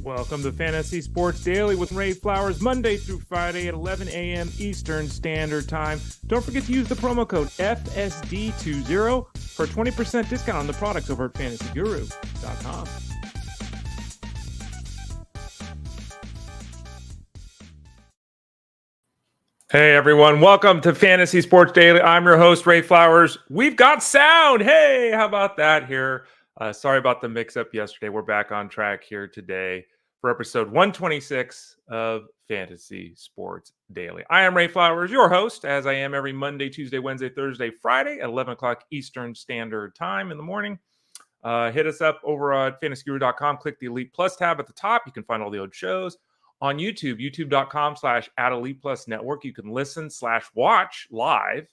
Welcome to Fantasy Sports Daily with Ray Flowers, Monday through Friday at 11 a.m. Eastern Standard Time. Don't forget to use the promo code FSD20 for a 20% discount on the products over at fantasyguru.com. Hey everyone, welcome to Fantasy Sports Daily. I'm your host, Ray Flowers. We've got sound. Hey, how about that here? Sorry about the mix-up yesterday. We're back on track here today for episode 126 of Fantasy Sports Daily. I am Ray Flowers, your host, as I am every Monday, Tuesday, Wednesday, Thursday, Friday at 11 o'clock Eastern Standard Time in the morning. Hit us up over at fantasyguru.com. Click the Elite Plus tab at the top. You can find all the old shows. On YouTube, youtube.com/@ElitePlusNetwork. You can listen/watch live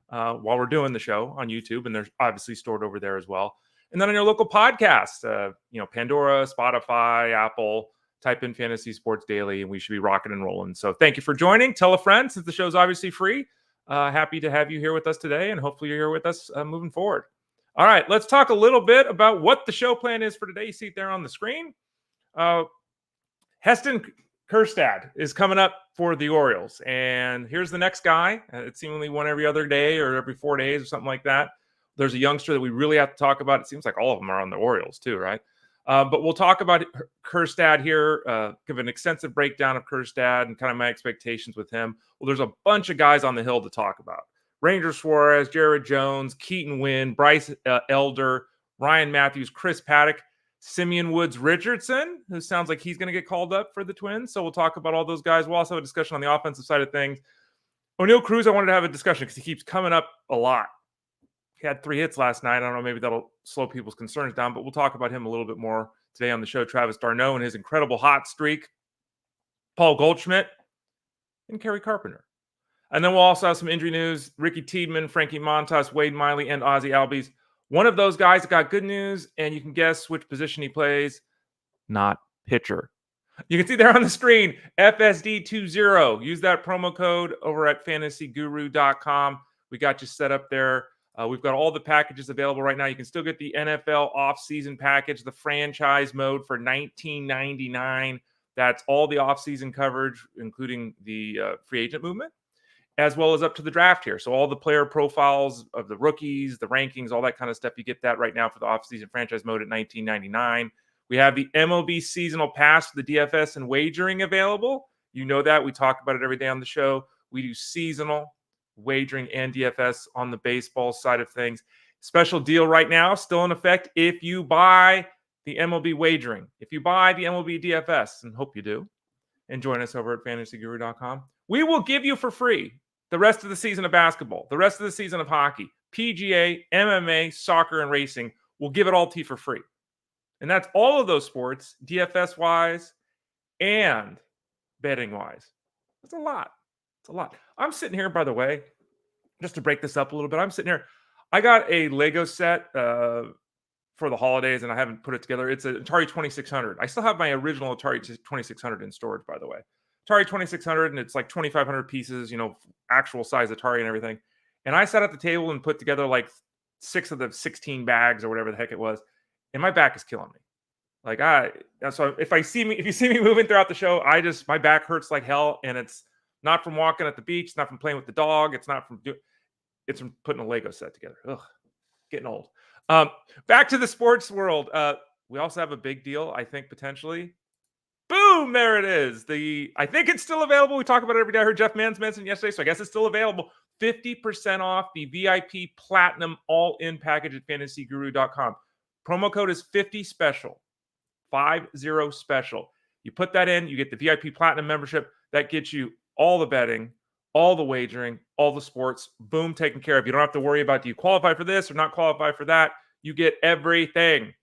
while we're doing the show on YouTube, and there's obviously stored over there as well. And then on your local podcast, Pandora, Spotify, Apple, type in Fantasy Sports Daily, and we should be rocking and rolling. So thank you for joining. Tell a friend, since the show's obviously free. Happy to have you here with us today, and hopefully you're here with us moving forward. All right, let's talk a little bit about what the show plan is for today. You see it there on the screen. Heston Kjerstad is coming up for the Orioles. And here's the next guy. It's seemingly one every other day or every 4 days or something like that. There's a youngster that we really have to talk about. It seems like all of them are on the Orioles too, right? But we'll talk about Kjerstad here, give an extensive breakdown of Kjerstad and kind of my expectations with him. Well, there's a bunch of guys on the hill to talk about. Ranger Suarez, Jared Jones, Keaton Winn, Bryce Elder, Ryan Matthews, Chris Paddack, Simeon Woods Richardson, who sounds like he's going to get called up for the Twins. So we'll talk about all those guys. We'll also have a discussion on the offensive side of things. Oneil Cruz, I wanted to have a discussion because he keeps coming up a lot. He had 3 hits last night. I don't know, maybe that'll slow people's concerns down, but we'll talk about him a little bit more today on the show. Travis d'Arnaud and his incredible hot streak. Paul Goldschmidt and Kerry Carpenter. And then we'll also have some injury news. Ricky Tiedemann, Frankie Montas, Wade Miley, and Ozzie Albies. One of those guys got good news, and you can guess which position he plays. Not pitcher. You can see there on the screen, FSD20. Use that promo code over at fantasyguru.com. We got you set up there. We've got all the packages available right now. You can still get the NFL offseason package, the franchise mode for $19.99. That's all the offseason coverage, including the free agent movement, as well as up to the draft here. So all the player profiles of the rookies, the rankings, all that kind of stuff. You get that right now for the offseason franchise mode at $19.99. We have the MLB seasonal pass for the DFS and wagering available. You know that. We talk about it every day on the show. We do seasonal wagering and DFS on the baseball side of things. Special deal right now, still in effect, if you buy the MLB wagering. If you buy the MLB DFS, and hope you do, and join us over at fantasyguru.com, we will give you for free the rest of the season of basketball, the rest of the season of hockey, PGA, MMA, soccer, and racing. We'll give it all to you for free. And that's all of those sports, DFS-wise and betting-wise. That's a lot. It's a lot. I'm sitting here, by the way, just to break this up a little bit. I'm sitting here. I got a Lego set for the holidays, and I haven't put it together. It's an Atari 2600. I still have my original Atari 2600 in storage, by the way. Atari 2600, and it's like 2,500 pieces, actual size Atari and everything. And I sat at the table and put together like 6 of the 16 bags or whatever the heck it was, and my back is killing me. So if you see me moving throughout the show, my back hurts like hell, and it's not from walking at the beach, it's not from playing with the dog, it's from putting a Lego set together. Ugh, getting old. Back to the sports world. We also have a big deal, I think, potentially. Boom, there it is. I think it's still available. We talk about it every day. I heard Jeff Mans mention yesterday, so I guess it's still available. 50% off the VIP Platinum All-In package at fantasyguru.com. Promo code is 50 special. 50 special. You put that in, you get the VIP Platinum membership. That gets you all the betting, all the wagering, all the sports. Boom, taken care of. You don't have to worry about, do you qualify for this or not qualify for that? You get everything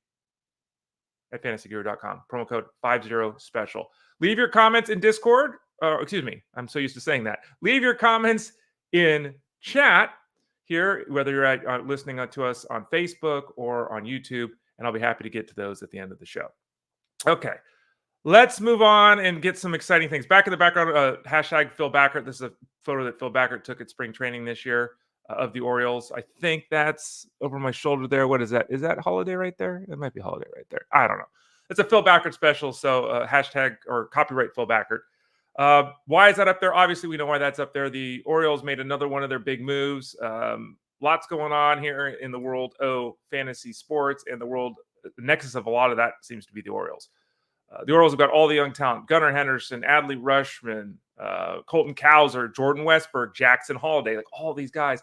at fantasyguru.com. Promo code 50 special. Leave your comments in Discord. Excuse me. I'm so used to saying that. Leave your comments in chat here, whether you're listening to us on Facebook or on YouTube, and I'll be happy to get to those at the end of the show. Okay. Let's move on and get some exciting things. Back in the background, hashtag Phil Backert. This is a photo that Phil Backert took at spring training this year. of the Orioles. I think that's over my shoulder there. What is that? Is that Holiday right there? It might be Holiday right there. I don't know. It's a Phil Backert special, so hashtag or copyright Phil Backert. Why is that up there? Obviously, we know why that's up there. The Orioles made another one of their big moves. Lots going on here in the world of fantasy sports, and the nexus of a lot of that seems to be the Orioles. The Orioles have got all the young talent: Gunnar Henderson, Adley Rutschman, Colton Cowser, Jordan Westberg, Jackson Holiday, like all these guys.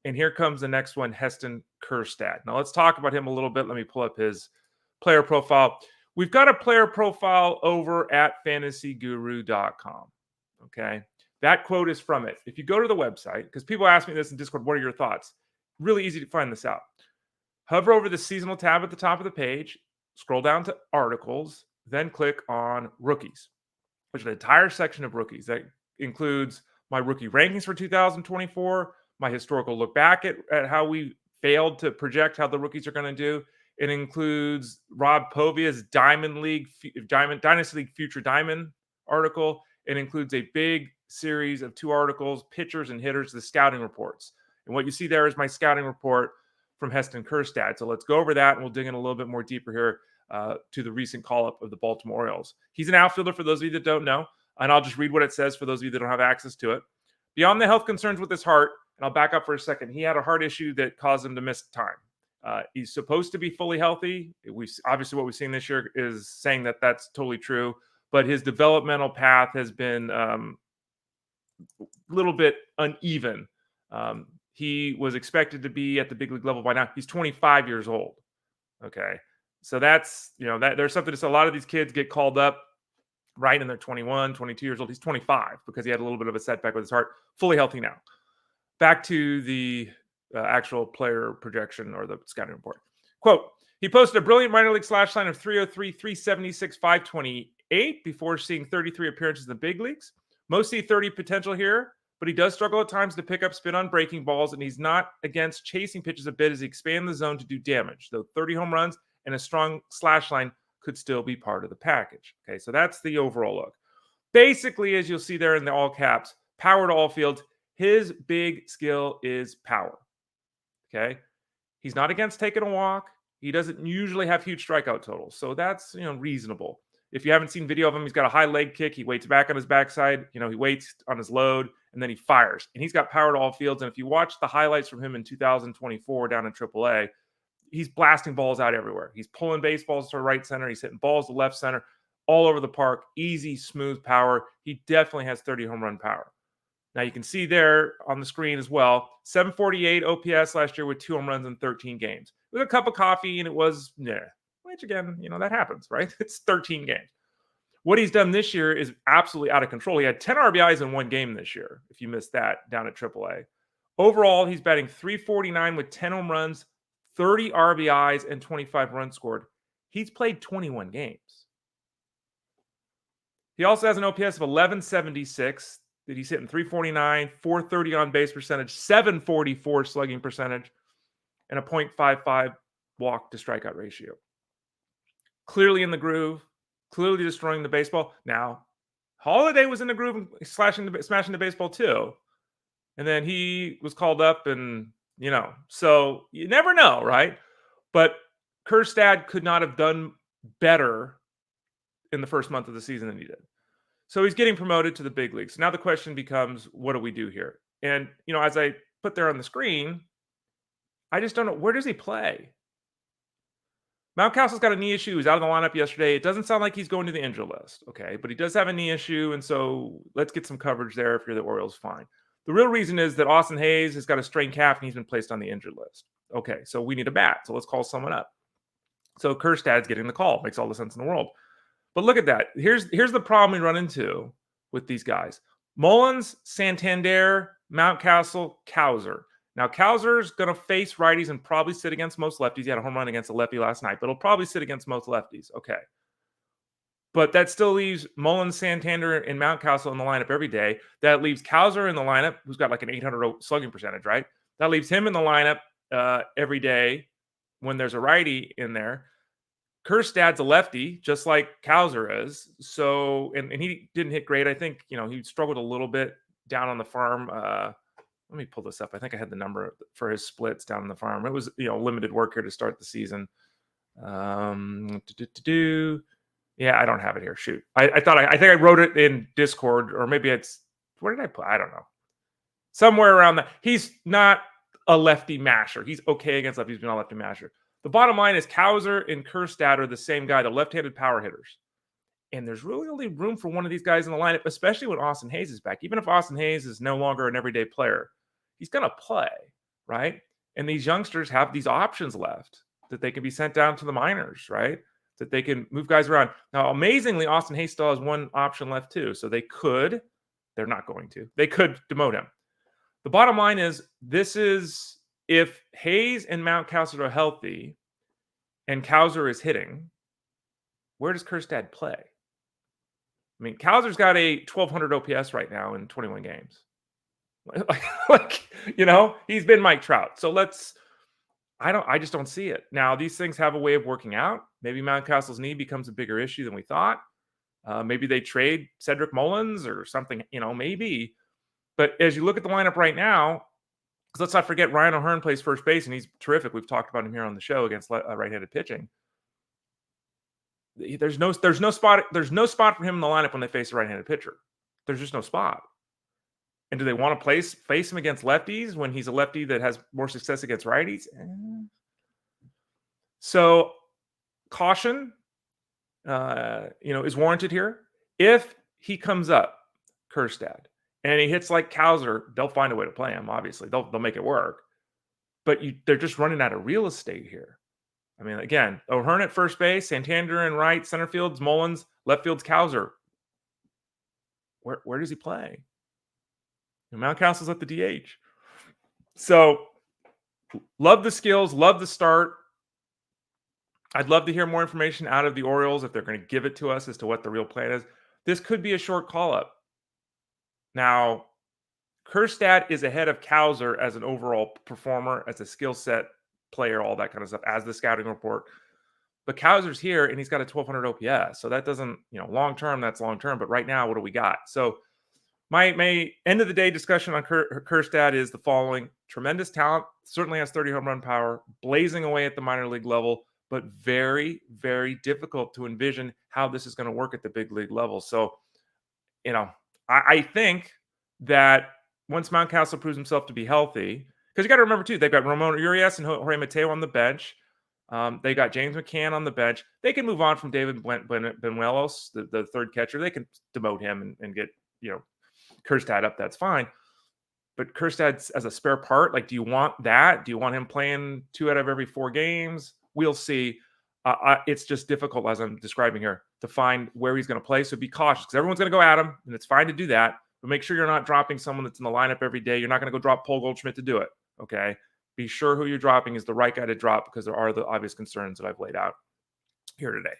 And here comes the next one, Heston Kjerstad. Now let's talk about him a little bit. Let me pull up his player profile. We've got a player profile over at fantasyguru.com. Okay. That quote is from it. If you go to the website, because people ask me this in Discord, what are your thoughts? Really easy to find this out. Hover over the seasonal tab at the top of the page, scroll down to articles, then click on rookies, which is an entire section of rookies. That includes my rookie rankings for 2024, my historical look back at how we failed to project how the rookies are going to do. It includes Rob Povia's Dynasty League Future Diamond article. It includes a big series of 2 articles, pitchers and hitters, the scouting reports. And what you see there is my scouting report from Heston Kjerstad. So let's go over that, and we'll dig in a little bit more deeper here to the recent call-up of the Baltimore Orioles. He's an outfielder for those of you that don't know, and I'll just read what it says for those of you that don't have access to it. Beyond the health concerns with his heart, and I'll back up for a second, he had a heart issue that caused him to miss time. He's supposed to be fully healthy. Obviously what we've seen this year is saying that that's totally true, but his developmental path has been a little bit uneven. He was expected to be at the big league level by now. He's 25 years old. Okay. So that's, that there's something to say. A lot of these kids get called up right, and they're 21, 22 years old. He's 25 because he had a little bit of a setback with his heart. Fully healthy now. Back to the actual player projection or the scouting report. Quote, he posted a brilliant minor league slash line of 303, 376, 528 before seeing 33 appearances in the big leagues. Most see 30 potential here, but he does struggle at times to pick up spin on breaking balls, and he's not against chasing pitches a bit as he expands the zone to do damage, though 30 home runs and a strong slash line could still be part of the package. Okay, so that's the overall look. Basically, as you'll see there in the all caps, power to all fields. His big skill is power. Okay. He's not against taking a walk. He doesn't usually have huge strikeout totals. So that's, reasonable. If you haven't seen video of him, he's got a high leg kick. He waits back on his backside. He waits on his load, and then he fires. And he's got power to all fields. And if you watch the highlights from him in 2024 down in AAA, he's blasting balls out everywhere. He's pulling baseballs to right center. He's hitting balls to left center, all over the park. Easy, smooth power. He definitely has 30 home run power. Now you can see there on the screen as well, 748 OPS last year with 2 home runs in 13 games. With a cup of coffee, and it was, which again, that happens, right? It's 13 games. What he's done this year is absolutely out of control. He had 10 RBIs in 1 game this year, if you missed that, down at AAA. Overall, he's batting .349 with 10 home runs, 30 RBIs, and 25 runs scored. He's played 21 games. He also has an OPS of 1176. That he's hitting .349, .430 on base percentage, .744 slugging percentage, and a .55 walk to strikeout ratio. Clearly in the groove, clearly destroying the baseball. Now, Holiday was in the groove and smashing the baseball too. And then he was called up and, so you never know, right? But Kjerstad could not have done better in the first month of the season than he did. So he's getting promoted to the big leagues. Now the question becomes, what do we do here? And, as I put there on the screen, I just don't know. Where does he play? Mountcastle's got a knee issue. He was out of the lineup yesterday. It doesn't sound like he's going to the injured list. Okay. But he does have a knee issue. And so let's get some coverage there. If you're the Orioles, fine. The real reason is that Austin Hayes has got a strained calf and he's been placed on the injured list. Okay. So we need a bat. So let's call someone up. So Kjerstad's getting the call. Makes all the sense in the world. But look at that. Here's the problem we run into with these guys. Mullins, Santander, Mountcastle, Cowser. Now, Cowser's going to face righties and probably sit against most lefties. He had a home run against a lefty last night, but he'll probably sit against most lefties. Okay. But that still leaves Mullins, Santander, and Mountcastle in the lineup every day. That leaves Cowser in the lineup, who's got like an 800 slugging percentage, right? That leaves him in the lineup every day when there's a righty in there. Kjerstad's a lefty, just like Cowser is. So, and he didn't hit great. I think, he struggled a little bit down on the farm let me pull this up. I think I had the number for his splits down in the farm. It was, limited work here to start the season. Yeah, I don't have it here. Shoot. I think I wrote it in Discord, or maybe where did I put? I don't know. Somewhere around that. He's not a lefty masher. He's okay against lefties, but not a lefty masher. The bottom line is Cowser and Kjerstad are the same guy, the left-handed power hitters. And there's really only room for one of these guys in the lineup, especially when Austin Hayes is back. Even if Austin Hayes is no longer an everyday player, he's going to play, right? And these youngsters have these options left that they can be sent down to the minors, right? That they can move guys around. Now, amazingly, Austin Hayes still has one option left too. So they're not going to. They could demote him. The bottom line is, this is if Hayes and Mountcastle are healthy and Cowser is hitting, where does Kjerstad play? I mean, Cowser's got a 1,200 OPS right now in 21 games. He's been Mike Trout. So I just don't see it. Now, these things have a way of working out. Maybe Mountcastle's knee becomes a bigger issue than we thought. Maybe they trade Cedric Mullins or something, maybe. But as you look at the lineup right now, because let's not forget, Ryan O'Hearn plays first base, and he's terrific. We've talked about him here on the show against right-handed pitching. There's no spot for him in the lineup when they face a right-handed pitcher. There's just no spot. And do they want to face him against lefties when he's a lefty that has more success against righties? So caution, is warranted here. If he comes up, Kjerstad, and he hits like Cowser, they'll find a way to play him. Obviously, they'll make it work. But they're just running out of real estate here. I mean, again, O'Hearn at first base, Santander in right, center field's Mullins, left field's Cowser. Where does he play? Mountcastle's at the DH. So, love the skills, love the start. I'd love to hear more information out of the Orioles if they're going to give it to us as to what the real plan is. This could be a short call-up. Now, Kjerstad is ahead of Cowser as an overall performer, as a skill set player, all that kind of stuff, as the scouting report. But Cowser's here, and he's got a 1,200 OPS. So that doesn't, long-term, that's long-term. But right now, what do we got? So my end of the day discussion on Kjerstad is the following. Tremendous talent, certainly has 30 home run power, blazing away at the minor league level, but very, very difficult to envision how this is going to work at the big league level. So, I think that once Mountcastle proves himself to be healthy, because you got to remember too, they've got Ramon Urias and Jorge Mateo on the bench. They got James McCann on the bench. They can move on from David Benuelos, the third catcher. They can demote him and get, Kjerstad up. That's fine. But Kjerstad as a spare part, do you want that? Do you want him playing 2 out of every 4 games? We'll see. It's just difficult, as I'm describing here, to find where he's going to play. So be cautious, because everyone's going to go at him, and it's fine to do that. But make sure you're not dropping someone that's in the lineup every day. You're not going to go drop Paul Goldschmidt to do it, okay? Be sure who you're dropping is the right guy to drop, because there are the obvious concerns that I've laid out here today.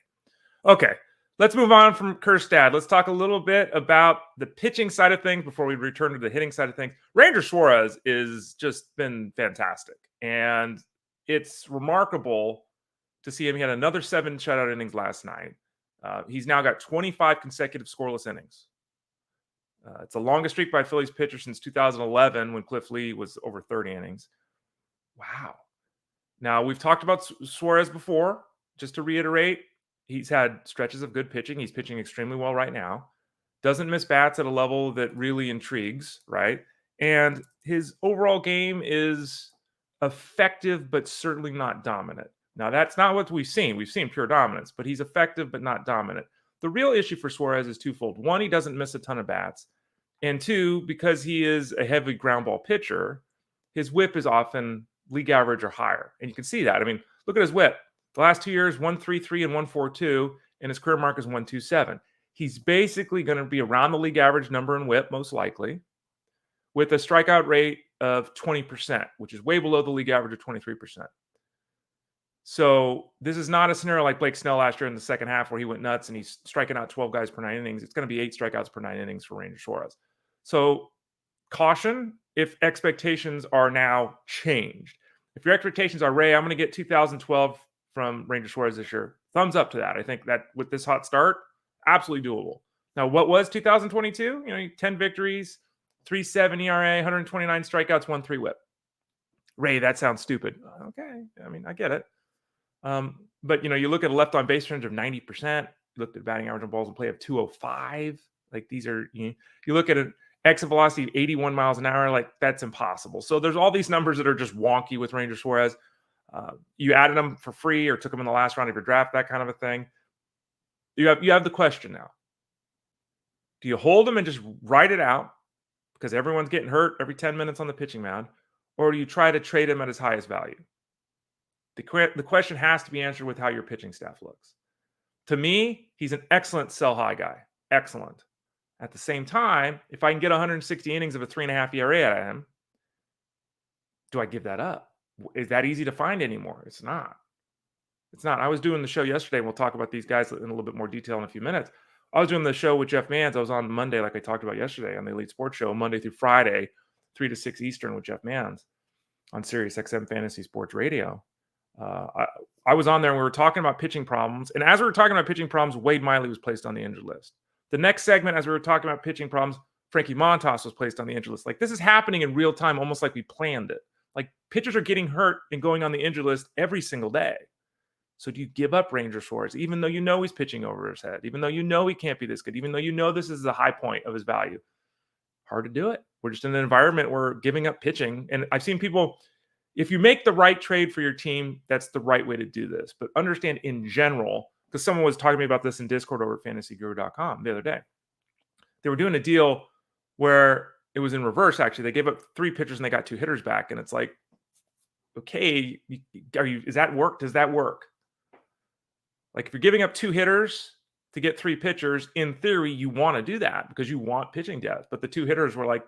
Okay, let's move on from Kjerstad. Let's talk a little bit about the pitching side of things before we return to the hitting side of things. Ranger Suarez is just been fantastic, and it's remarkable to see him. He had another 7 shutout innings last night. He's now got 25 consecutive scoreless innings. It's the longest streak by a Phillies pitcher since 2011, when Cliff Lee was over 30 innings. Wow. Now, we've talked about Suarez before. Just to reiterate, he's had stretches of good pitching. He's pitching extremely well right now. Doesn't miss bats at a level that really intrigues, right? And his overall game is effective, but certainly not dominant. Now, that's not what we've seen. We've seen pure dominance, but he's effective, but not dominant. The real issue for Suarez is twofold. One, he doesn't miss a ton of bats. And two, because he is a heavy ground ball pitcher, his whip is often league average or higher. And you can see that. I mean, look at his whip. The last 2 years, 1.33 and 1.42, and his career mark is 1.27. He's basically going to be around the league average number in whip, most likely, with a strikeout rate of 20%, which is way below the league average of 23%. So this is not a scenario like Blake Snell last year in the second half where he went nuts and he's striking out 12 guys per 9 innings. It's going to be 8 strikeouts per 9 innings for Ranger Suarez. So caution if expectations are now changed. If your expectations are, Ray, I'm going to get 2012 from Ranger Suarez this year, thumbs up to that. I think that with this hot start, absolutely doable. Now, what was 2022? 10 victories, .370 ERA, 129 strikeouts, 1.3 WHIP. Ray, that sounds stupid. Okay, I mean, I get it. But you look at a left on base range of 90%. You looked at batting average on balls in play of 205. Like these are, you look at an exit velocity of 81 miles an hour. Like that's impossible. So there's all these numbers that are just wonky with Ranger Suarez. You added them for free or took them in the last round of your draft, that kind of a thing. You have the question now. Do you hold them and just write it out because everyone's getting hurt every 10 minutes on the pitching mound, or do you try to trade him at his highest value? The question has to be answered with how your pitching staff looks. To me, he's an excellent sell high guy. Excellent. At the same time, if I can get 160 innings of a 3.5 ERA out of him, do I give that up? Is that easy to find anymore? It's not. It's not. I was doing the show yesterday, and we'll talk about these guys in a little bit more detail in a few minutes. I was doing the show with Jeff Mans. I was on Monday, like I talked about yesterday, on the Elite Sports Show, Monday through Friday, 3 to 6 Eastern with Jeff Mans on Sirius XM Fantasy Sports Radio. I was on there and we were talking about pitching problems. And as we were talking about pitching problems, Wade Miley was placed on the injured list. The next segment, as we were talking about pitching problems, Frankie Montas was placed on the injured list. Like this is happening in real time, almost like we planned it. Like pitchers are getting hurt and going on the injured list every single day. So do you give up Ranger Suarez, even though he's pitching over his head, even though he can't be this good, even though this is the high point of his value? Hard to do it. We're just in an environment where giving up pitching. And I've seen people, if you make the right trade for your team, that's the right way to do this. But understand in general, because someone was talking to me about this in Discord over at fantasyguru.com the other day. They were doing a deal where it was in reverse, actually. They gave up 3 pitchers and they got 2 hitters back. And it's like, okay, is that work? Does that work? Like if you're giving up 2 hitters to get 3 pitchers, in theory, you want to do that because you want pitching depth. But the 2 hitters were like,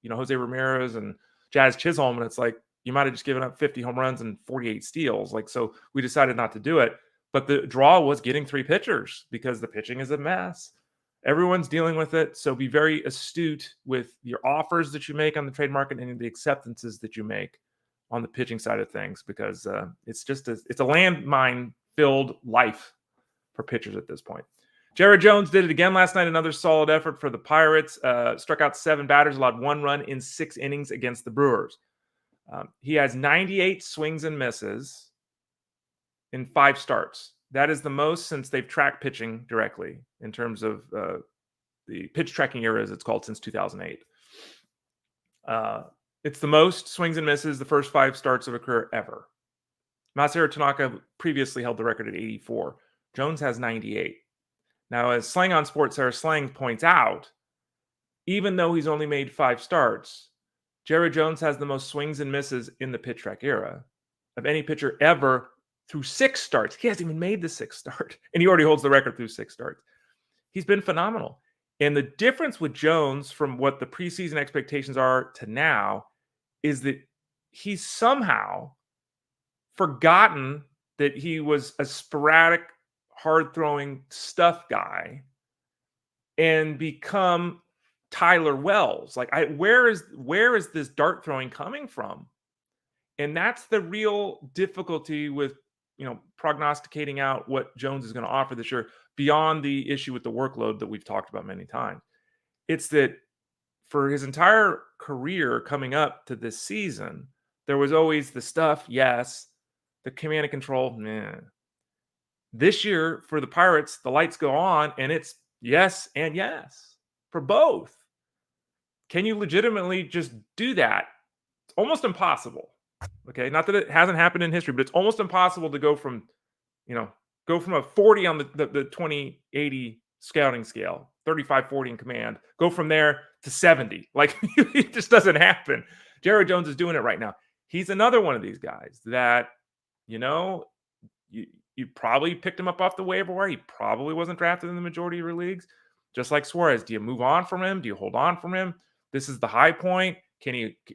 Jose Ramirez and Jazz Chisholm. And it's like, you might have just given up 50 home runs and 48 steals. Like, so we decided not to do it. But the draw was getting 3 pitchers because the pitching is a mess. Everyone's dealing with it. So be very astute with your offers that you make on the trade market and the acceptances that you make on the pitching side of things, because it's a landmine filled life for pitchers at this point. Jared Jones did it again last night. Another solid effort for the Pirates. Struck out 7 batters, allowed 1 run in 6 innings against the Brewers. He has 98 swings and misses in 5 starts. That is the most since they've tracked pitching directly in terms of the pitch tracking era, as it's called, since 2008. It's the most swings and misses the first 5 starts of a career ever. Masahiro Tanaka previously held the record at 84. Jones has 98. Now, as Slang on Sports, Sarah Slang points out, even though he's only made 5 starts, Jared Jones has the most swings and misses in the pitch track era of any pitcher ever through 6 starts. He hasn't even made the 6th start, and he already holds the record through 6 starts. He's been phenomenal. And the difference with Jones from what the preseason expectations are to now is that he's somehow forgotten that he was a sporadic, hard-throwing stuff guy and become Tyler Wells. Like, where is this dart throwing coming from? And that's the real difficulty with, prognosticating out what Jones is going to offer this year beyond the issue with the workload that we've talked about many times. It's that for his entire career coming up to this season, there was always the stuff, yes, the command and control, nah. This year for the Pirates, the lights go on and it's yes and yes for both. Can you legitimately just do that? It's almost impossible. Okay, not that it hasn't happened in history, but it's almost impossible to go from a 40 on the 2080 scouting scale, 35-40 in command, go from there to 70. Like, it just doesn't happen. Jared Jones is doing it right now. He's another one of these guys that, you probably picked him up off the waiver wire. He probably wasn't drafted in the majority of your leagues. Just like Suarez, do you move on from him? Do you hold on from him? This is the high point.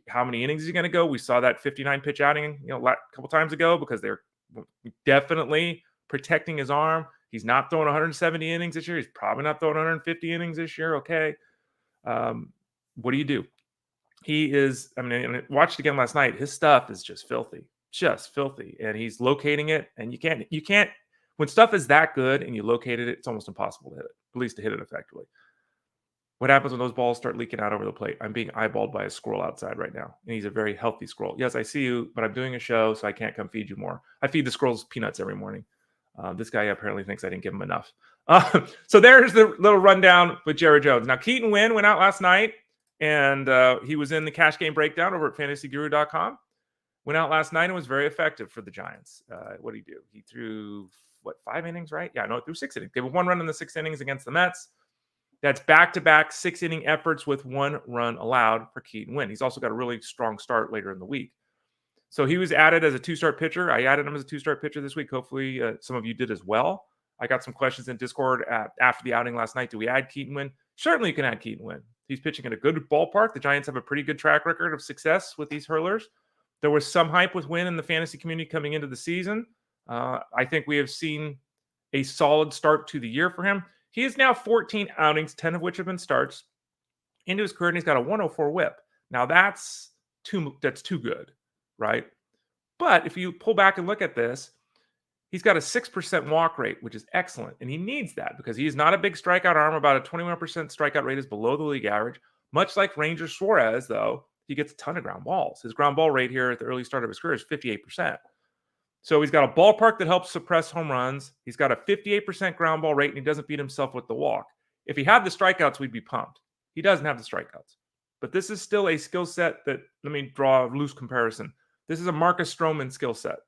How many innings is he going to go? We saw that 59 pitch outing, a couple times ago because they're definitely protecting his arm. He's not throwing 170 innings this year. He's probably not throwing 150 innings this year. Okay. What do you do? He is, I watched again last night. His stuff is just filthy, and he's locating it. And you can't, when stuff is that good and you located it, it's almost impossible to hit it, at least to hit it effectively. What happens when those balls start leaking out over the plate? I'm being eyeballed by a squirrel outside right now, and he's a very healthy squirrel. Yes, I see you, but I'm doing a show, so I can't come feed you more. I feed the squirrels peanuts every morning. This guy apparently thinks I didn't give him enough. So there's the little rundown with Jared Jones. Now, Keaton Winn went out last night, and he was in the cash game breakdown over at fantasyguru.com. Went out last night and was very effective for the Giants. What did he do? He threw, 5 innings, right? Yeah, no, threw 6 innings. They were 1 run in the 6 innings against the Mets. That's back-to-back 6-inning efforts with 1 run allowed for Keaton Winn. He's also got a really strong start later in the week. So he was added as a 2-start pitcher. I added him as a 2-start pitcher this week. Hopefully some of you did as well. I got some questions in Discord after the outing last night. Do we add Keaton Winn? Certainly you can add Keaton Winn. He's pitching in a good ballpark. The Giants have a pretty good track record of success with these hurlers. There was some hype with Winn in the fantasy community coming into the season. I think we have seen a solid start to the year for him. He is now 14 outings, 10 of which have been starts into his career, and he's got a 104 whip. Now that's too good, right? But if you pull back and look at this, he's got a 6% walk rate, which is excellent, and he needs that because he is not a big strikeout arm. About a 21% strikeout rate is below the league average. Much like Ranger Suarez, though, he gets a ton of ground balls. His ground ball rate here at the early start of his career is 58%. So he's got a ballpark that helps suppress home runs. He's got a 58% ground ball rate, and he doesn't beat himself with the walk. If he had the strikeouts, we'd be pumped. He doesn't have the strikeouts. But this is still a skill set that, let me draw a loose comparison. This is a Marcus Stroman skill set.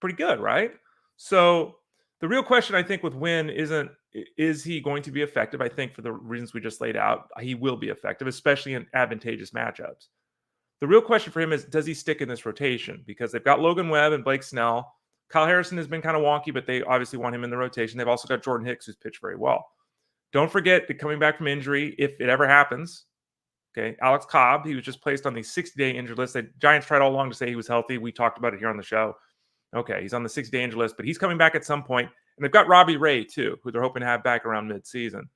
Pretty good, right? So the real question, I think, with Winn isn't, is he going to be effective? I think for the reasons we just laid out, he will be effective, especially in advantageous matchups. The real question for him is, does he stick in this rotation? Because they've got Logan Webb and Blake Snell. Kyle Harrison has been kind of wonky, but they obviously want him in the rotation. They've also got Jordan Hicks, who's pitched very well. Don't forget that coming back from injury, if it ever happens, okay, Alex Cobb, he was just placed on the 60-day injured list. The Giants tried all along to say he was healthy. We talked about it here on the show. Okay, he's on the 60-day injured list, but he's coming back at some point. And they've got Robbie Ray, too, who they're hoping to have back around midseason.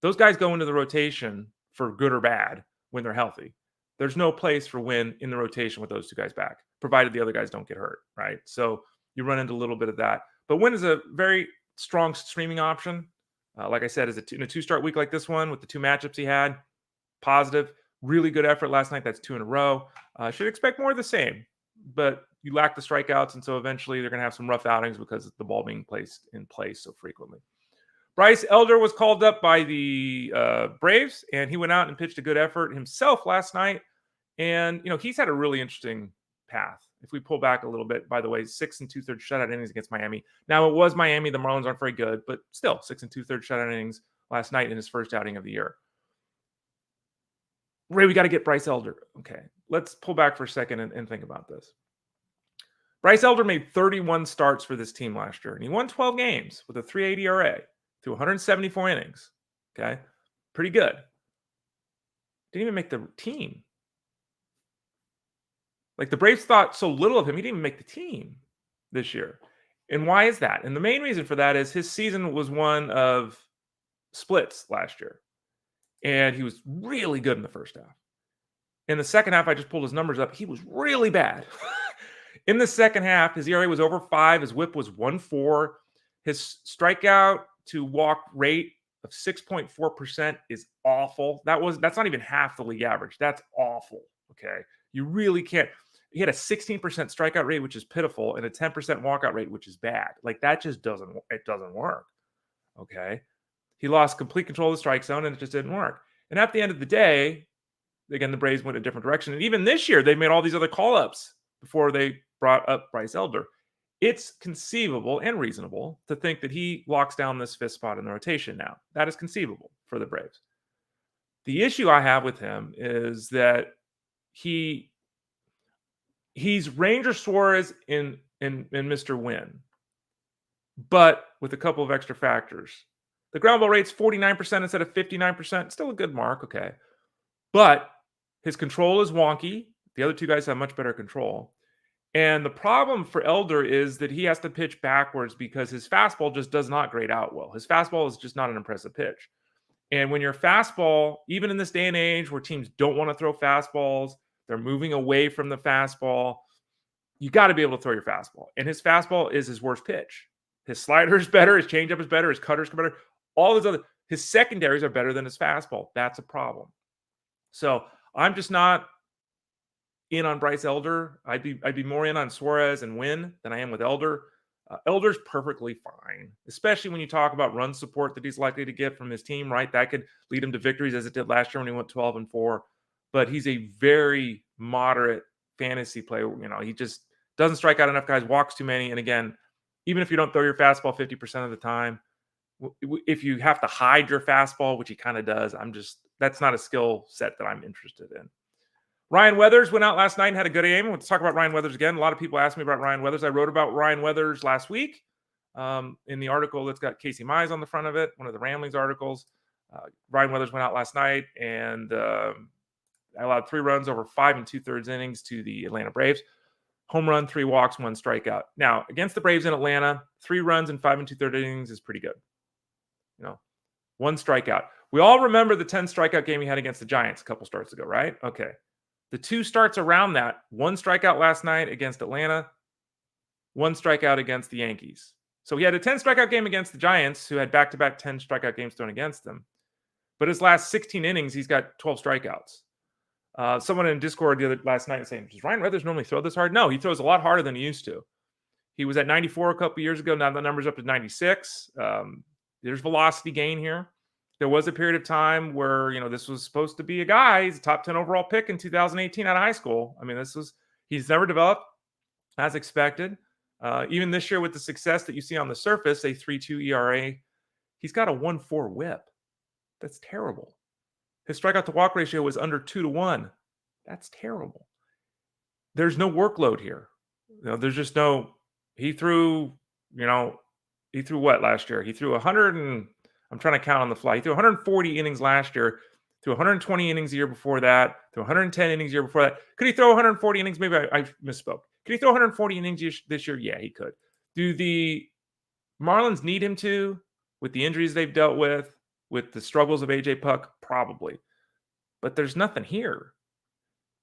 Those guys go into the rotation for good or bad when they're healthy. There's no place for Winn in the rotation with those 2 guys back, provided the other guys don't get hurt, right? So you run into a little bit of that. But Winn is a very strong streaming option. Like I said, in a 2-start week like this one with the 2 matchups he had, positive, really good effort last night. That's 2 in a row. Should expect more of the same, but you lack the strikeouts, and so eventually they're going to have some rough outings because of the ball being placed in place so frequently. Bryce Elder was called up by the Braves, and he went out and pitched a good effort himself last night. And, he's had a really interesting path. If we pull back a little bit, by the way, 6 2/3 shutout innings against Miami. Now, it was Miami. The Marlins aren't very good, but still 6 2/3 shutout innings last night in his first outing of the year. Ray, we got to get Bryce Elder. Okay, let's pull back for a second and think about this. Bryce Elder made 31 starts for this team last year, and he won 12 games with a 3.80 ERA through 174 innings. Okay, pretty good. Didn't even make the team. Like, the Braves thought so little of him, he didn't even make the team this year. And why is that? And the main reason for that is his season was one of splits last year. And he was really good in the first half. In the second half, I just pulled his numbers up. He was really bad. In the second half, his ERA was over 5. His whip was 1.4. His strikeout to walk rate of 6.4% is awful. That's not even half the league average. That's awful. Okay. You really can't. He had a 16% strikeout rate, which is pitiful, and a 10% walkout rate, which is bad. Like, that just doesn't work. Okay. He lost complete control of the strike zone, and it just didn't work. And at the end of the day, again, the Braves went a different direction. And even this year, they made all these other call-ups before they brought up Bryce Elder. It's conceivable and reasonable to think that he locks down this 5th spot in the rotation now. That is conceivable for the Braves. The issue I have with him is that he's Ranger Suarez in Mr. Winn, but with a couple of extra factors. The ground ball rate's 49% instead of 59%. Still a good mark, okay. But his control is wonky. The other 2 guys have much better control. And the problem for Elder is that he has to pitch backwards because his fastball just does not grade out well. His fastball is just not an impressive pitch. And when your fastball, even in this day and age where teams don't want to throw fastballs, they're moving away from the fastball, you got to be able to throw your fastball. And his fastball is his worst pitch. His slider is better. His changeup is better. His cutters are better. All those other. His secondaries are better than his fastball. That's a problem. So I'm just not in on Bryce Elder. I'd be more in on Suarez and Winn than I am with Elder. Elder's perfectly fine, especially when you talk about run support that he's likely to get from his team, right? That could lead him to victories as it did last year when he went 12-4. But he's a very moderate fantasy player. He just doesn't strike out enough guys, walks too many. And again, even if you don't throw your fastball 50% of the time, if you have to hide your fastball, which he kind of does, that's not a skill set that I'm interested in. Ryan Weathers went out last night and had a good game. Let's talk about Ryan Weathers again. A lot of people asked me about Ryan Weathers. I wrote about Ryan Weathers last week in the article that's got Casey Mize on the front of it, one of the Ramblings articles. Ryan Weathers went out last night and allowed 3 runs over 5 2/3 innings to the Atlanta Braves. Home run, 3 walks, 1 strikeout. Now, against the Braves in Atlanta, 3 runs in 5 2/3 innings is pretty good. 1 strikeout. We all remember the 10 strikeout game he had against the Giants a couple starts ago, right? Okay. The 2 starts around that, 1 strikeout last night against Atlanta, 1 strikeout against the Yankees. So he had a 10 strikeout game against the Giants, who had back-to-back 10 strikeout games thrown against them. But his last 16 innings, he's got 12 strikeouts. Someone in Discord last night was saying, does Ryan Weathers normally throw this hard? No, he throws a lot harder than he used to. He was at 94 a couple years ago. Now the number's up to 96. There's velocity gain here. There was a period of time where, this was supposed to be a guy. He's a top 10 overall pick in 2018 out of high school. I mean, he's never developed as expected. Even this year with the success that you see on the surface, a 3.2 ERA, he's got a 1.4 whip. That's terrible. His strikeout to walk ratio was under 2-1. That's terrible. There's no workload here. There's just no, he threw what last year? He threw 100 and I'm trying to count on the fly. He threw 140 innings last year, threw 120 innings the year before that, threw 110 innings the year before that. Could he throw 140 innings? Maybe I misspoke. Could he throw 140 innings this year? Yeah, he could. Do the Marlins need him to, with the injuries they've dealt with the struggles of AJ Puck? Probably. But there's nothing here.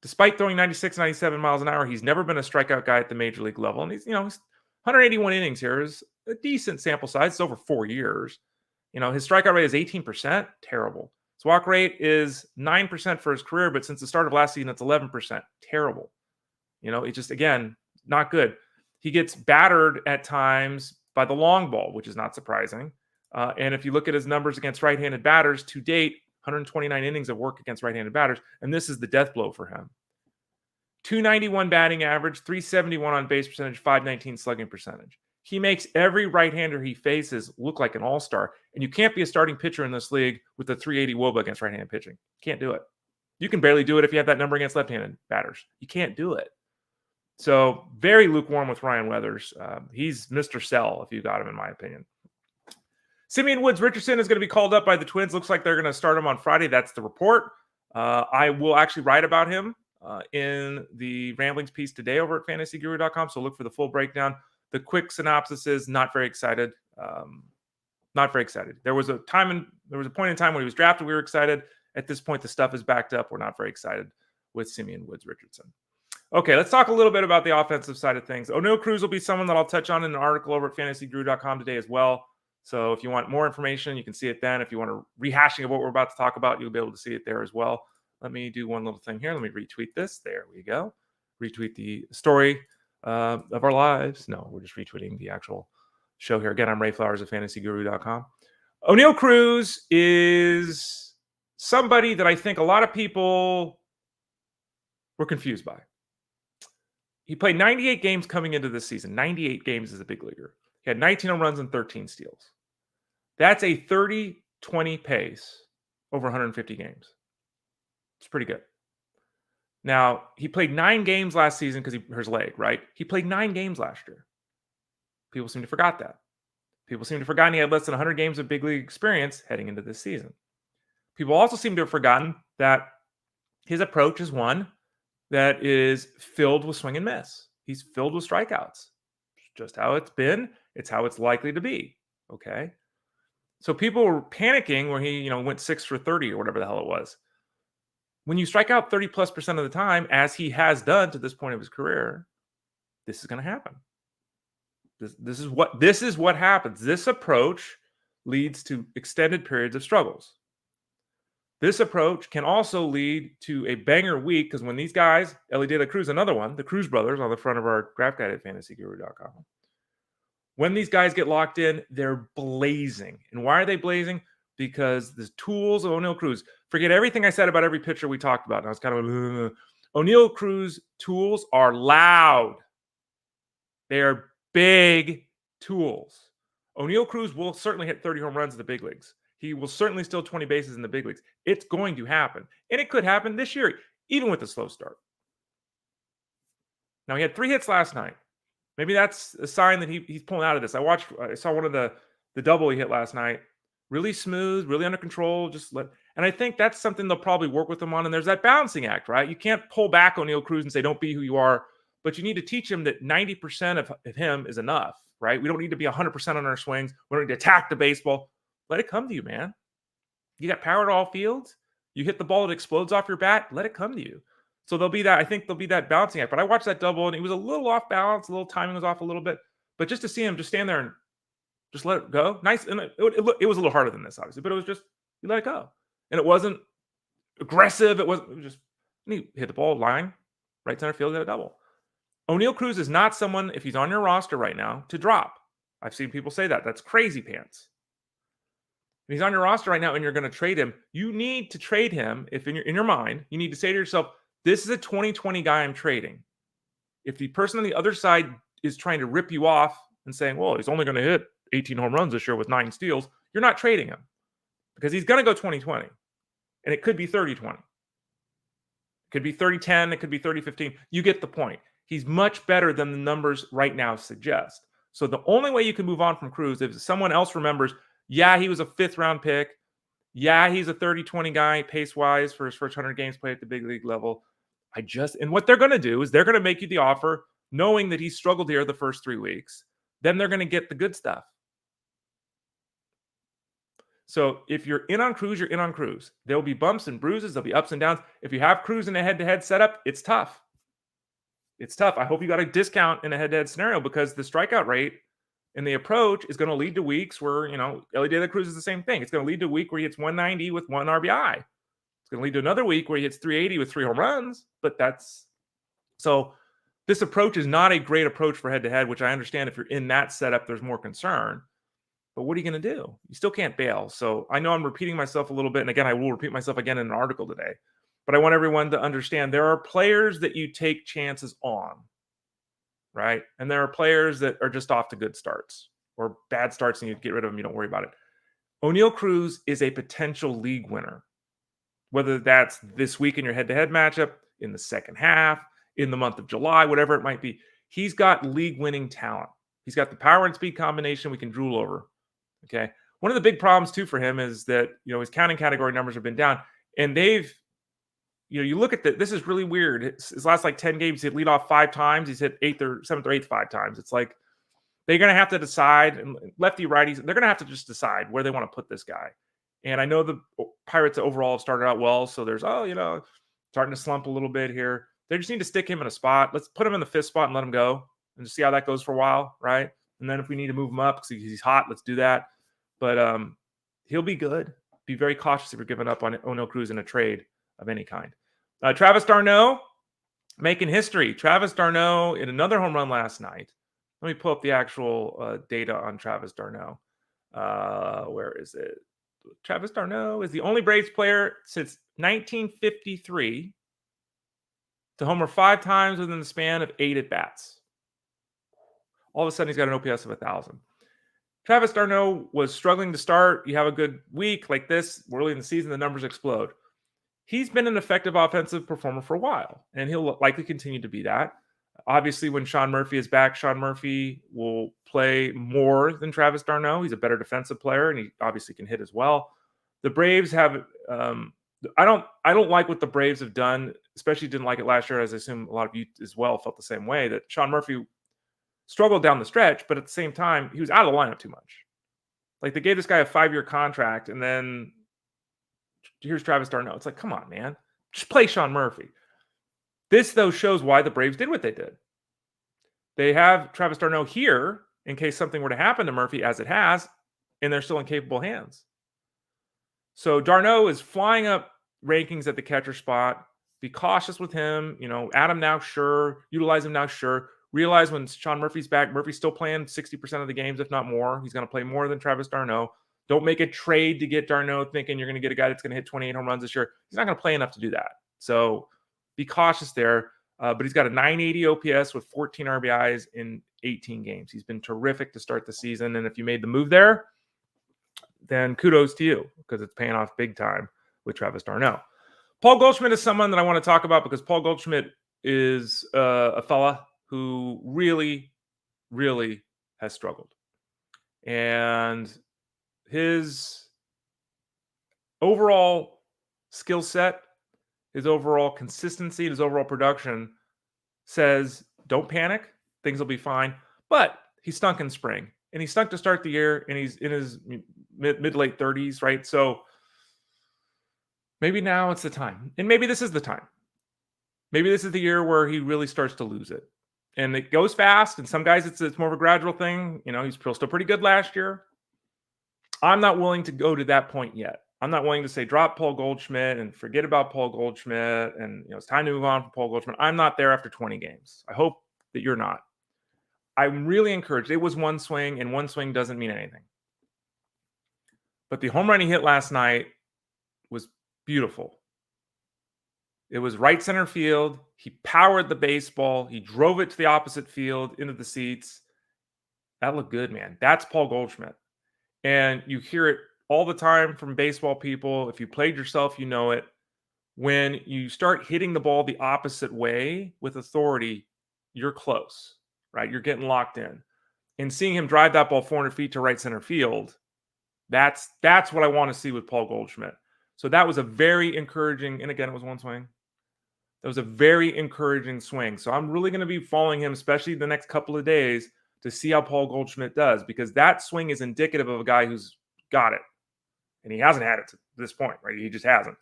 Despite throwing 96, 97 miles an hour, he's never been a strikeout guy at the major league level. And he's 181 innings here is a decent sample size. It's over 4 years. His strikeout rate is 18%. Terrible. His walk rate is 9% for his career, but since the start of last season, it's 11%. Terrible. It's just, again, not good. He gets battered at times by the long ball, which is not surprising. And if you look at his numbers against right-handed batters to date, 129 innings of work against right-handed batters, and this is the death blow for him. 291 batting average, 371 on base percentage, 519 slugging percentage. He makes every right-hander he faces look like an all-star, and you can't be a starting pitcher in this league with a 380 WOBA against right-handed pitching. Can't do it. You can barely do it if you have that number against left-handed batters. You can't do it. So very lukewarm with Ryan Weathers. He's Mr. Sell if you got him, in my opinion. Simeon Richardson is going to be called up by the Twins. Looks like they're going to start him on Friday. That's the report. I will actually write about him in the Ramblings piece today over at fantasyguru.com. So look for the full breakdown. The quick synopsis is not very excited. Not very excited. There was a point in time when he was drafted. We were excited. At this point, the stuff is backed up. We're not very excited with Simeon Richardson. Okay, let's talk a little bit about the offensive side of things. Oneil Cruz will be someone that I'll touch on in an article over at fantasyguru.com today as well. So if you want more information, you can see it then. If you want a rehashing of what we're about to talk about, you'll be able to see it there as well. Let me do one little thing here. Let me retweet this. There we go. Retweet the story of our lives. No, we're just retweeting the actual show here. Again, I'm Ray Flowers of fantasyguru.com. Oneil Cruz is somebody that I think a lot of people were confused by. He played 98 games coming into this season. 98 games as a big leaguer. He had 19 home runs and 13 steals. That's a 30-20 pace over 150 games. It's pretty good. Now, he played 9 games last season because he hurt his leg, right? He played 9 games last year. People seem to forget that. People seem to have forgotten he had less than 100 games of big league experience heading into this season. People also seem to have forgotten that his approach is one that is filled with swing and miss. He's filled with strikeouts. It's just how it's been. It's how it's likely to be. Okay. So people were panicking when he, went 6 for 30 or whatever the hell it was. When you strike out 30+% of the time, as he has done to this point of his career, this is going to happen. This is what happens. This approach leads to extended periods of struggles. This approach can also lead to a banger week because when these guys, Ellie De La Cruz, another one, the Cruz brothers on the front of our draft guide at fantasyguru.com, when these guys get locked in, they're blazing. And why are they blazing? Because the tools of Oneil Cruz, forget everything I said about every pitcher we talked about. And I was kind of, Oneil Cruz tools are loud. They are big tools. Oneil Cruz will certainly hit 30 home runs in the big leagues. He will certainly steal 20 bases in the big leagues. It's going to happen. And it could happen this year, even with a slow start. Now, he had 3 hits last night. Maybe that's a sign that he's pulling out of this. I saw one of the double he hit last night. Really smooth, really under control. And I think that's something they'll probably work with him on. And there's that balancing act, right? You can't pull back Oneil Cruz and say, don't be who you are. But you need to teach him that 90% of him is enough, right? We don't need to be 100% on our swings. We don't need to attack the baseball. Let it come to you, man. You got power at all fields. You hit the ball, it explodes off your bat. Let it come to you. So I think there'll be that balancing act. But I watched that double, and he was a little off balance. A little timing was off a little bit. But just to see him just stand there and just let it go. Nice. And it was a little harder than this, obviously. But it was just, you let it go. And it wasn't aggressive. It was just, he hit the ball line, right center field, got a double. Oneil Cruz is not someone, if he's on your roster right now, to drop. I've seen people say that. That's crazy pants. If he's on your roster right now and you're going to trade him, you need to trade him. If in your mind, you need to say to yourself, this is a 2020 guy I'm trading. If the person on the other side is trying to rip you off and saying, well, he's only going to hit 18 home runs this year with 9 steals, you're not trading him because he's going to go 2020. And it could be 30-20. It could be 30-10. It could be 30-15. You get the point. He's much better than the numbers right now suggest. So the only way you can move on from Cruz is if someone else remembers, yeah, he was a 5th-round pick. Yeah, he's a 30-20 guy pace-wise for his first 100 games played at the big league level. And what they're going to do is they're going to make you the offer knowing that he struggled here the first 3 weeks. Then they're going to get the good stuff. So if you're in on Cruz, you're in on Cruz. There'll be bumps and bruises. There'll be ups and downs. If you have Cruz in a head-to-head setup, it's tough. It's tough. I hope you got a discount in a head-to-head scenario because the strikeout rate and the approach is going to lead to weeks where, Ellie De La Cruz is the same thing. It's going to lead to a week where he hits 190 with 1 RBI. It's going to lead to another week where he hits 380 with 3 home runs. So this approach is not a great approach for head-to-head, which I understand if you're in that setup, there's more concern. But what are you going to do? You still can't bail. So I know I'm repeating myself a little bit. And again, I will repeat myself again in an article today. But I want everyone to understand there are players that you take chances on, right? And there are players that are just off to good starts or bad starts and you get rid of them. You don't worry about it. Oneil Cruz is a potential league winner, whether that's this week in your head-to-head matchup, in the second half, in the month of July, whatever it might be. He's got league-winning talent. He's got the power and speed combination we can drool over. Okay. One of the big problems too for him is that, his counting category numbers have been down and you look at this is really weird. His last 10 games, he hit leadoff 5 times. He's hit 7th or 8th 5 times. It's like they're going to have to decide, and lefty righties, they're going to have to just decide where they want to put this guy. And I know the Pirates overall have started out well. So there's, starting to slump a little bit here. They just need to stick him in a spot. Let's put him in the 5th spot and let him go and just see how that goes for a while. Right. And then if we need to move him up because he's hot, let's do that. But he'll be good. Be very cautious if you're giving up on Oneil Cruz in a trade of any kind. Travis d'Arnaud making history. Travis d'Arnaud in another home run last night. Let me pull up the actual data on Travis d'Arnaud. Where is it? Travis d'Arnaud is the only Braves player since 1953 to homer 5 times within the span of 8 at-bats. All of a sudden, he's got an OPS of 1,000. Travis d'Arnaud was struggling to start. You have a good week like this, early in the season, the numbers explode. He's been an effective offensive performer for a while, and he'll likely continue to be that. Obviously, when Sean Murphy is back, Sean Murphy will play more than Travis d'Arnaud. He's a better defensive player, and he obviously can hit as well. The Braves have I don't like what the Braves have done, especially didn't like it last year, as I assume a lot of you as well felt the same way, that Sean Murphy struggled down the stretch, but at the same time, he was out of the lineup too much. Like, they gave this guy a 5-year contract, and then here's Travis d'Arnaud. It's like, come on, man. Just play Sean Murphy. This, though, shows why the Braves did what they did. They have Travis d'Arnaud here in case something were to happen to Murphy, as it has. and they're still in capable hands. So d'Arnaud is flying up rankings at the catcher spot. Be cautious with him. Add him now, sure. Utilize him now, sure. Realize when Sean Murphy's back, Murphy's still playing 60% of the games, if not more. He's going to play more than Travis d'Arnaud. Don't make a trade to get d'Arnaud thinking you're going to get a guy that's going to hit 28 home runs this year. He's not going to play enough to do that. So be cautious there. But he's got a 980 OPS with 14 RBIs in 18 games. He's been terrific to start the season. And if you made the move there, then kudos to you because it's paying off big time with Travis d'Arnaud. Paul Goldschmidt is someone that I want to talk about because Paul Goldschmidt is a fella who really, really has struggled. And his overall skill set, his overall consistency, his overall production says, don't panic. Things will be fine. But he stunk in spring. And he stunk to start the year, and he's in his mid-late 30s, right? So maybe now it's the time. And maybe this is the time. Maybe this is the year where he really starts to lose it. And it goes fast, and some guys it's more of a gradual thing. He's still pretty good last year. I'm not willing to go to that point yet. I'm not willing to say drop Paul Goldschmidt and forget about Paul Goldschmidt and it's time to move on from Paul Goldschmidt. I'm not there after 20 games. I hope that you're not. I'm really encouraged. It was one swing, and one swing doesn't mean anything. But the home run he hit last night was beautiful. It was right center field. He powered the baseball. He drove it to the opposite field into the seats. That looked good, man. That's Paul Goldschmidt. And you hear it all the time from baseball people. If you played yourself, you know it. When you start hitting the ball the opposite way with authority, you're close, right? You're getting locked in. And seeing him drive that ball 400 feet to right center field, that's what I want to see with Paul Goldschmidt. So that was a very encouraging, and again, it was one swing. That was a very encouraging swing. So I'm really going to be following him, especially the next couple of days, to see how Paul Goldschmidt does, because that swing is indicative of a guy who's got it. And he hasn't had it to this point, right? He just hasn't.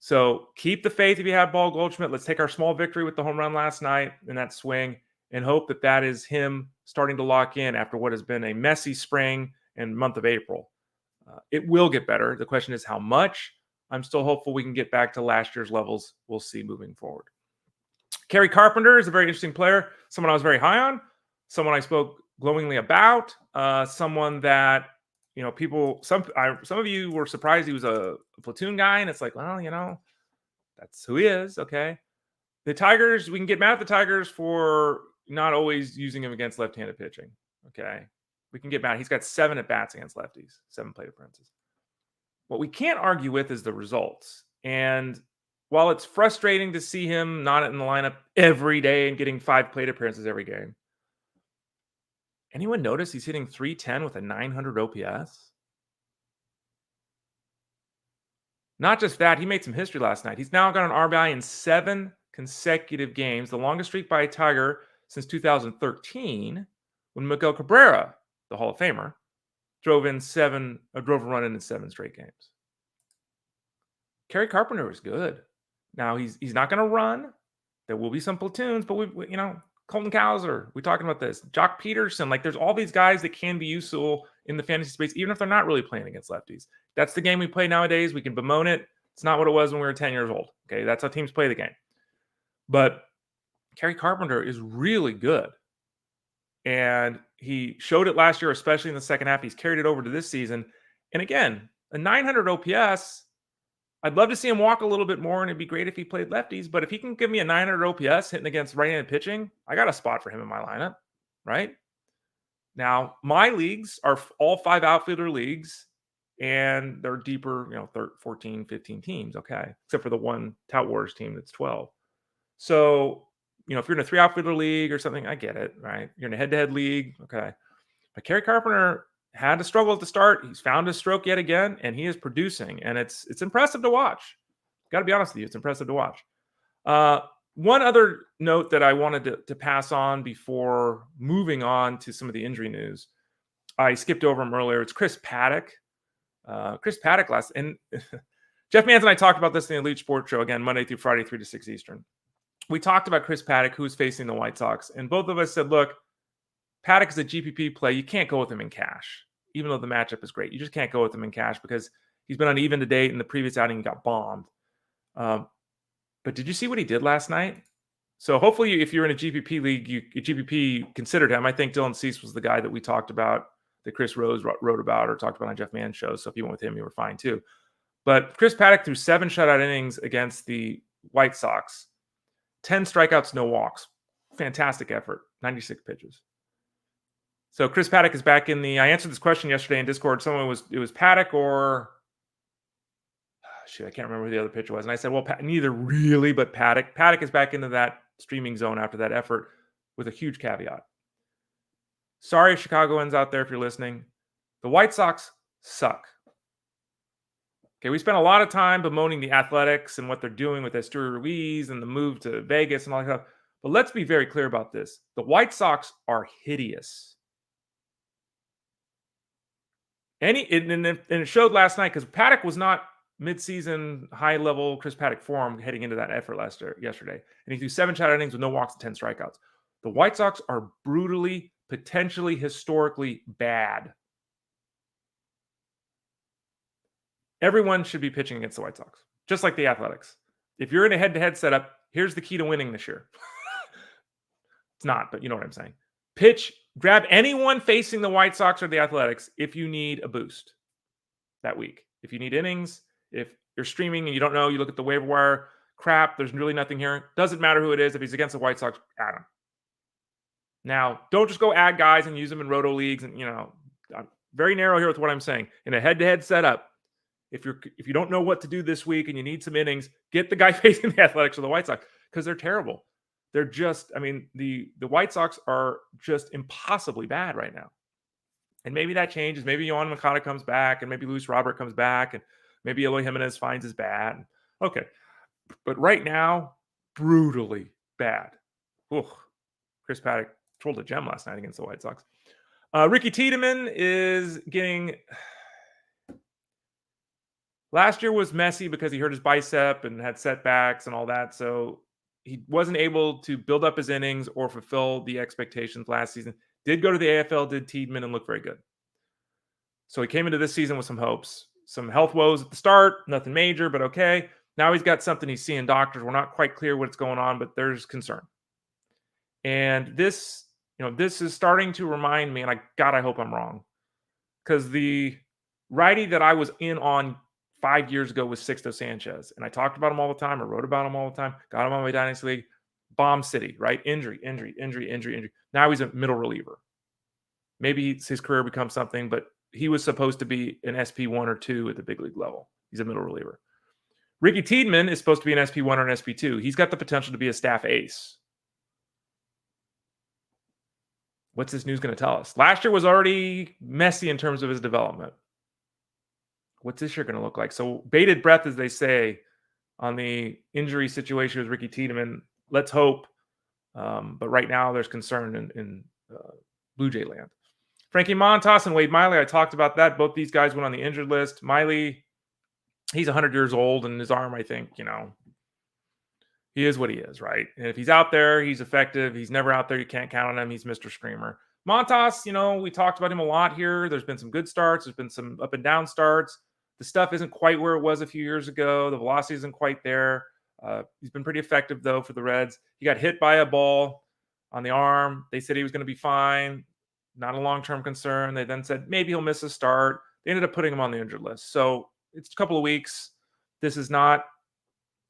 So keep the faith if you have Paul Goldschmidt. Let's take our small victory with the home run last night in that swing and hope that that is him starting to lock in after what has been a messy spring and month of April. It will get better. The question is how much. I'm still hopeful we can get back to last year's levels. We'll see moving forward. Kerry Carpenter is a very interesting player, someone I was very high on, someone I spoke glowingly about, someone that, some of you were surprised he was a platoon guy, and it's like, well, that's who he is, okay? The Tigers, we can get mad at the Tigers for not always using him against left-handed pitching, okay? We can get mad. He's got 7 at-bats against lefties, 7 plate appearances. What we can't argue with is the results. And while it's frustrating to see him not in the lineup every day and getting 5 plate appearances every game, anyone notice he's hitting .310 with a 900 OPS? Not just that, he made some history last night. He's now got an RBI in 7 consecutive games, the longest streak by a Tiger since 2013, when Miguel Cabrera, the Hall of Famer, drove a run in 7 straight games. Kerry Carpenter is good. Now he's not going to run. There will be some platoons, but we Colton Cowser, we're talking about this. Jock Peterson, there's all these guys that can be useful in the fantasy space, even if they're not really playing against lefties. That's the game we play nowadays. We can bemoan it. It's not what it was when we were 10 years old. Okay, that's how teams play the game. But Kerry Carpenter is really good. And he showed it last year, especially in the second half. He's carried it over to this season. And again, a 900 OPS, I'd love to see him walk a little bit more, and it'd be great if he played lefties. But if he can give me a 900 OPS hitting against right-handed pitching, I got a spot for him in my lineup, right? Now, my leagues are all 5 outfielder leagues, and they're deeper, 14, 15 teams, okay, except for the one Tout Wars team that's 12. So, if you're in a 3 outfielder league or something, I get it, right? You're in a head-to-head league, okay. But Kerry Carpenter had to struggle at the start. He's found his stroke yet again, and he is producing, and it's impressive to watch. Got to be honest with you, it's impressive to watch. One other note that I wanted to pass on before moving on to some of the injury news, I skipped over him earlier. It's Chris Paddack. Chris Paddack and Jeff Mans and I talked about this in the Elite Sports Show, again, Monday through Friday, 3 to 6 Eastern. We talked about Chris Paddack, who was facing the White Sox, and both of us said, look, Paddack is a GPP play. You can't go with him in cash. even though the matchup is great. You just can't go with him in cash because he's been uneven to date. In the previous outing, he got bombed. But did you see what he did last night? So hopefully, if you're in a GPP league, GPP considered him. I think Dylan Cease was the guy that we talked about, that Chris Rose wrote about or talked about on Jeff Mann's show. So if you went with him, you were fine too. But Chris Paddack threw 7 shutout innings against the White Sox, 10 strikeouts, no walks. Fantastic effort, 96 pitches. So Chris Paddack is back in the. I answered this question yesterday in Discord. It was Paddack or I can't remember who the other pitcher was. And I said, well, neither really, but Paddack. Paddack is back into that streaming zone after that effort with a huge caveat. Sorry, Chicagoans out there, if you're listening. The White Sox suck. Okay, we spent a lot of time bemoaning the Athletics and what they're doing with Esteury Ruiz and the move to Vegas and all that stuff. But let's be very clear about this. The White Sox are hideous. And it showed last night because Paddack was not mid-season, high-level Chris Paddack form heading into that effort yesterday. And he threw 7 shutout innings with no walks and 10 strikeouts. The White Sox are brutally, potentially, historically bad. Everyone should be pitching against the White Sox, just like the Athletics. If you're in a head-to-head setup, here's the key to winning this year. It's not, but you know what I'm saying. Grab anyone facing the White Sox or the Athletics if you need a boost that week. If you need innings, if you're streaming and you don't know, you look at the waiver wire, crap, there's really nothing here. Doesn't matter who it is. If he's against the White Sox, add him. Now, don't just go add guys and use them in roto leagues. And, I'm very narrow here with what I'm saying. In a head-to-head setup, if you don't know what to do this week and you need some innings, get the guy facing the Athletics or the White Sox because they're terrible. They're just, the White Sox are just impossibly bad right now. And maybe that changes. Maybe Yohan Moncada comes back and maybe Luis Robert comes back and maybe Eloy Jimenez finds his bat. Okay. But right now, brutally bad. Ugh. Chris Paddack trolled a gem last night against the White Sox. Ricky Tiedemann is getting... Last year was messy because he hurt his bicep and had setbacks and all that. So he wasn't able to build up his innings or fulfill the expectations last season. Did go to the AFL, did Tiedemann, and look very good. So he came into this season with some hopes. Some health woes at the start, nothing major, but okay. Now he's got something he's seeing doctors. We're not quite clear what's going on, but there's concern. And this is starting to remind me, and I hope I'm wrong, because the righty that I was in on 5 years ago was Sixto Sanchez. And I talked about him all the time. I wrote about him all the time. Got him on my Dynasty League. Bomb City, right? Injury. Now he's a middle reliever. Maybe his career becomes something, but he was supposed to be an SP1 or 2 at the big league level. He's a middle reliever. Ricky Tiedemann is supposed to be an SP1 or an SP2. He's got the potential to be a staff ace. What's this news going to tell us? Last year was already messy in terms of his development. What's this year going to look like? So bated breath, as they say, on the injury situation with Ricky Tiedemann. Let's hope. But right now there's concern in Blue Jay land. Frankie Montas and Wade Miley, I talked about that. Both these guys went on the injured list. Miley, he's 100 years old, and his arm, I think, he is what he is, right? And if he's out there, he's effective. He's never out there. You can't count on him. He's Mr. Screamer. Montas, we talked about him a lot here. There's been some good starts. There's been some up and down starts. The stuff isn't quite where it was a few years ago. The velocity isn't quite there. He's been pretty effective, though, for the Reds. He got hit by a ball on the arm. They said he was going to be fine. Not a long-term concern. They then said maybe he'll miss a start. They ended up putting him on the injured list. So it's a couple of weeks. This is not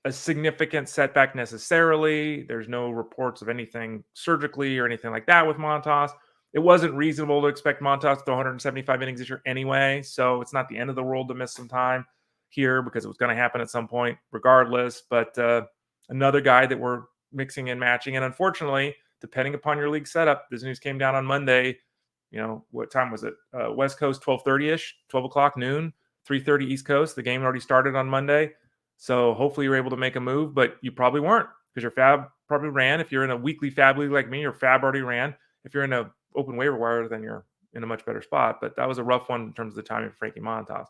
a significant setback necessarily. There's no reports of anything surgically or anything like that with Montas. It wasn't reasonable to expect Montas to throw 175 innings this year anyway. So it's not the end of the world to miss some time here because it was going to happen at some point regardless. But another guy that we're mixing and matching. And unfortunately, depending upon your league setup, this news came down on Monday. What time was it? West Coast, 12:30-ish, 12 o'clock, noon, 3:30 East Coast. The game already started on Monday. So hopefully you're able to make a move, but you probably weren't because your fab probably ran. If you're in a weekly fab league like me, your fab already ran. If you're in a open waiver wire, then you're in a much better spot. But that was a rough one in terms of the timing for Frankie Montas.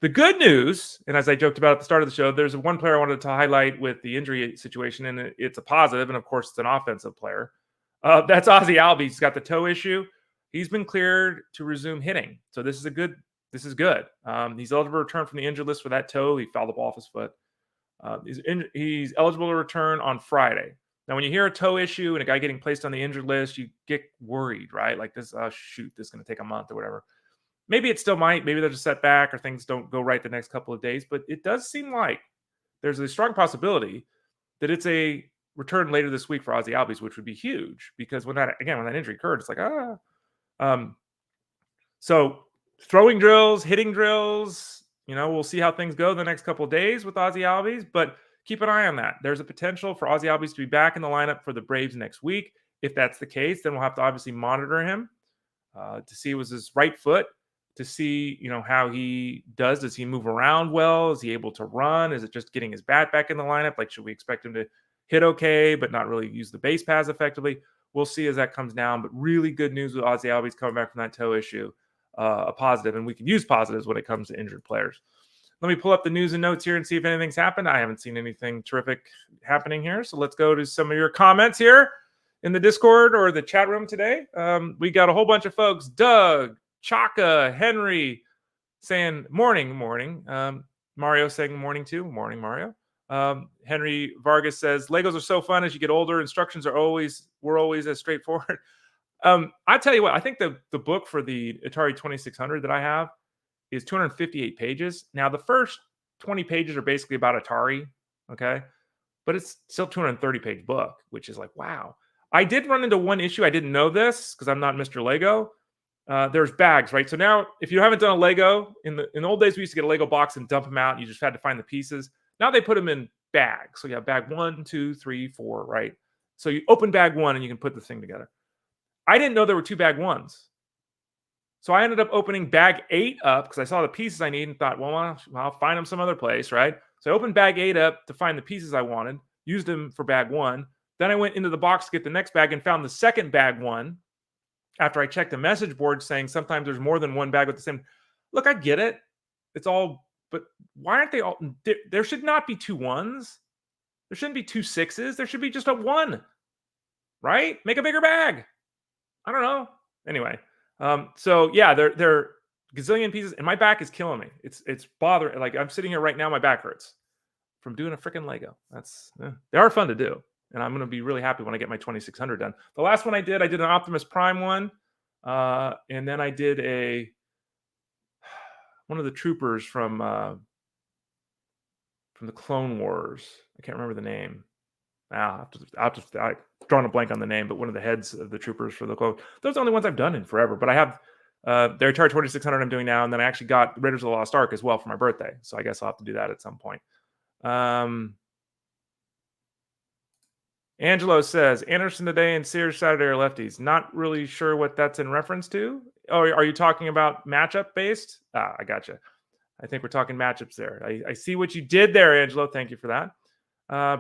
The good news, and as I joked about at the start of the show, there's one player I wanted to highlight with the injury situation, and it's a positive, and of course it's an offensive player. That's Ozzie Albies. He's got the toe issue. he's been cleared to resume hitting. So this is good. He's eligible to return from the injured list for that toe. He fouled the ball off his foot. He's eligible to return on Friday. Now, when you hear a toe issue and a guy getting placed on the injured list, you get worried, right? Like this, oh, shoot, this is going to take a month or whatever. Maybe it still might. Maybe there's a setback or things don't go right the next couple of days. But it does seem like there's a strong possibility that it's a return later this week for Ozzie Albies, which would be huge because when that injury occurred, it's like, so throwing drills, hitting drills, we'll see how things go the next couple of days with Ozzie Albies, but keep an eye on that. There's a potential for Ozzie Albies to be back in the lineup for the Braves next week. If that's the case, then we'll have to obviously monitor him to see was his right foot, to see, how he does. Does he move around well? Is he able to run? Is it just getting his bat back in the lineup? Like, should we expect him to hit okay, but not really use the base paths effectively? We'll see as that comes down, but really good news with Ozzie Albies coming back from that toe issue. A positive, and we can use positives when it comes to injured players. Let me pull up the news and notes here and see if anything's happened. I haven't seen anything terrific happening here. So let's go to some of your comments here in the Discord or the chat room today. We got a whole bunch of folks. Doug, Chaka, Henry saying morning. Mario saying morning too. Morning, Mario. Henry Vargas says, Legos are so fun as you get older. Instructions were always as straightforward. I tell you what, I think the book for the Atari 2600 that I have is 258 pages. Now, the first 20 pages are basically about Atari, okay? But it's still a 230-page book, which is like, wow. I did run into one issue. I didn't know this because I'm not Mr. Lego. There's bags, right? So now, if you haven't done a Lego, in the old days, we used to get a Lego box and dump them out. And you just had to find the pieces. Now they put them in bags. So you have bag 1, 2, 3, 4, right? So you open bag 1 and you can put the thing together. I didn't know there were 2 bag 1s. So I ended up opening bag 8 up because I saw the pieces I need and thought, well, I'll find them some other place, right? So I opened bag 8 up to find the pieces I wanted, used them for bag 1. Then I went into the box to get the next bag and found the second bag 1 after I checked the message board saying sometimes there's more than one bag with the same. Look, I get it. It's all, but why aren't they all? There should not be 2 1s. There shouldn't be 2 6s. There should be just a 1, right? Make a bigger bag. I don't know. Anyway, so yeah, they're gazillion pieces, and my back is killing me. It's bothering. Like I'm sitting here right now, my back hurts from doing a freaking Lego. They are fun to do, and I'm going to be really happy when I get my 2600 done. The last one I did an Optimus Prime one, and then I did one of the troopers from the Clone Wars. I can't remember the name. I've drawn a blank on the name, but one of the heads of the troopers for the Clone. Those are the only ones I've done in forever. But I have their Atari 2600 I'm doing now, and then I actually got Raiders of the Lost Ark as well for my birthday. So I guess I'll have to do that at some point. Angelo says, Anderson today and Sears Saturday are lefties. Not really sure what that's in reference to. Oh, are you talking about matchup based? I gotcha. I think we're talking matchups there. I see what you did there, Angelo. Thank you for that.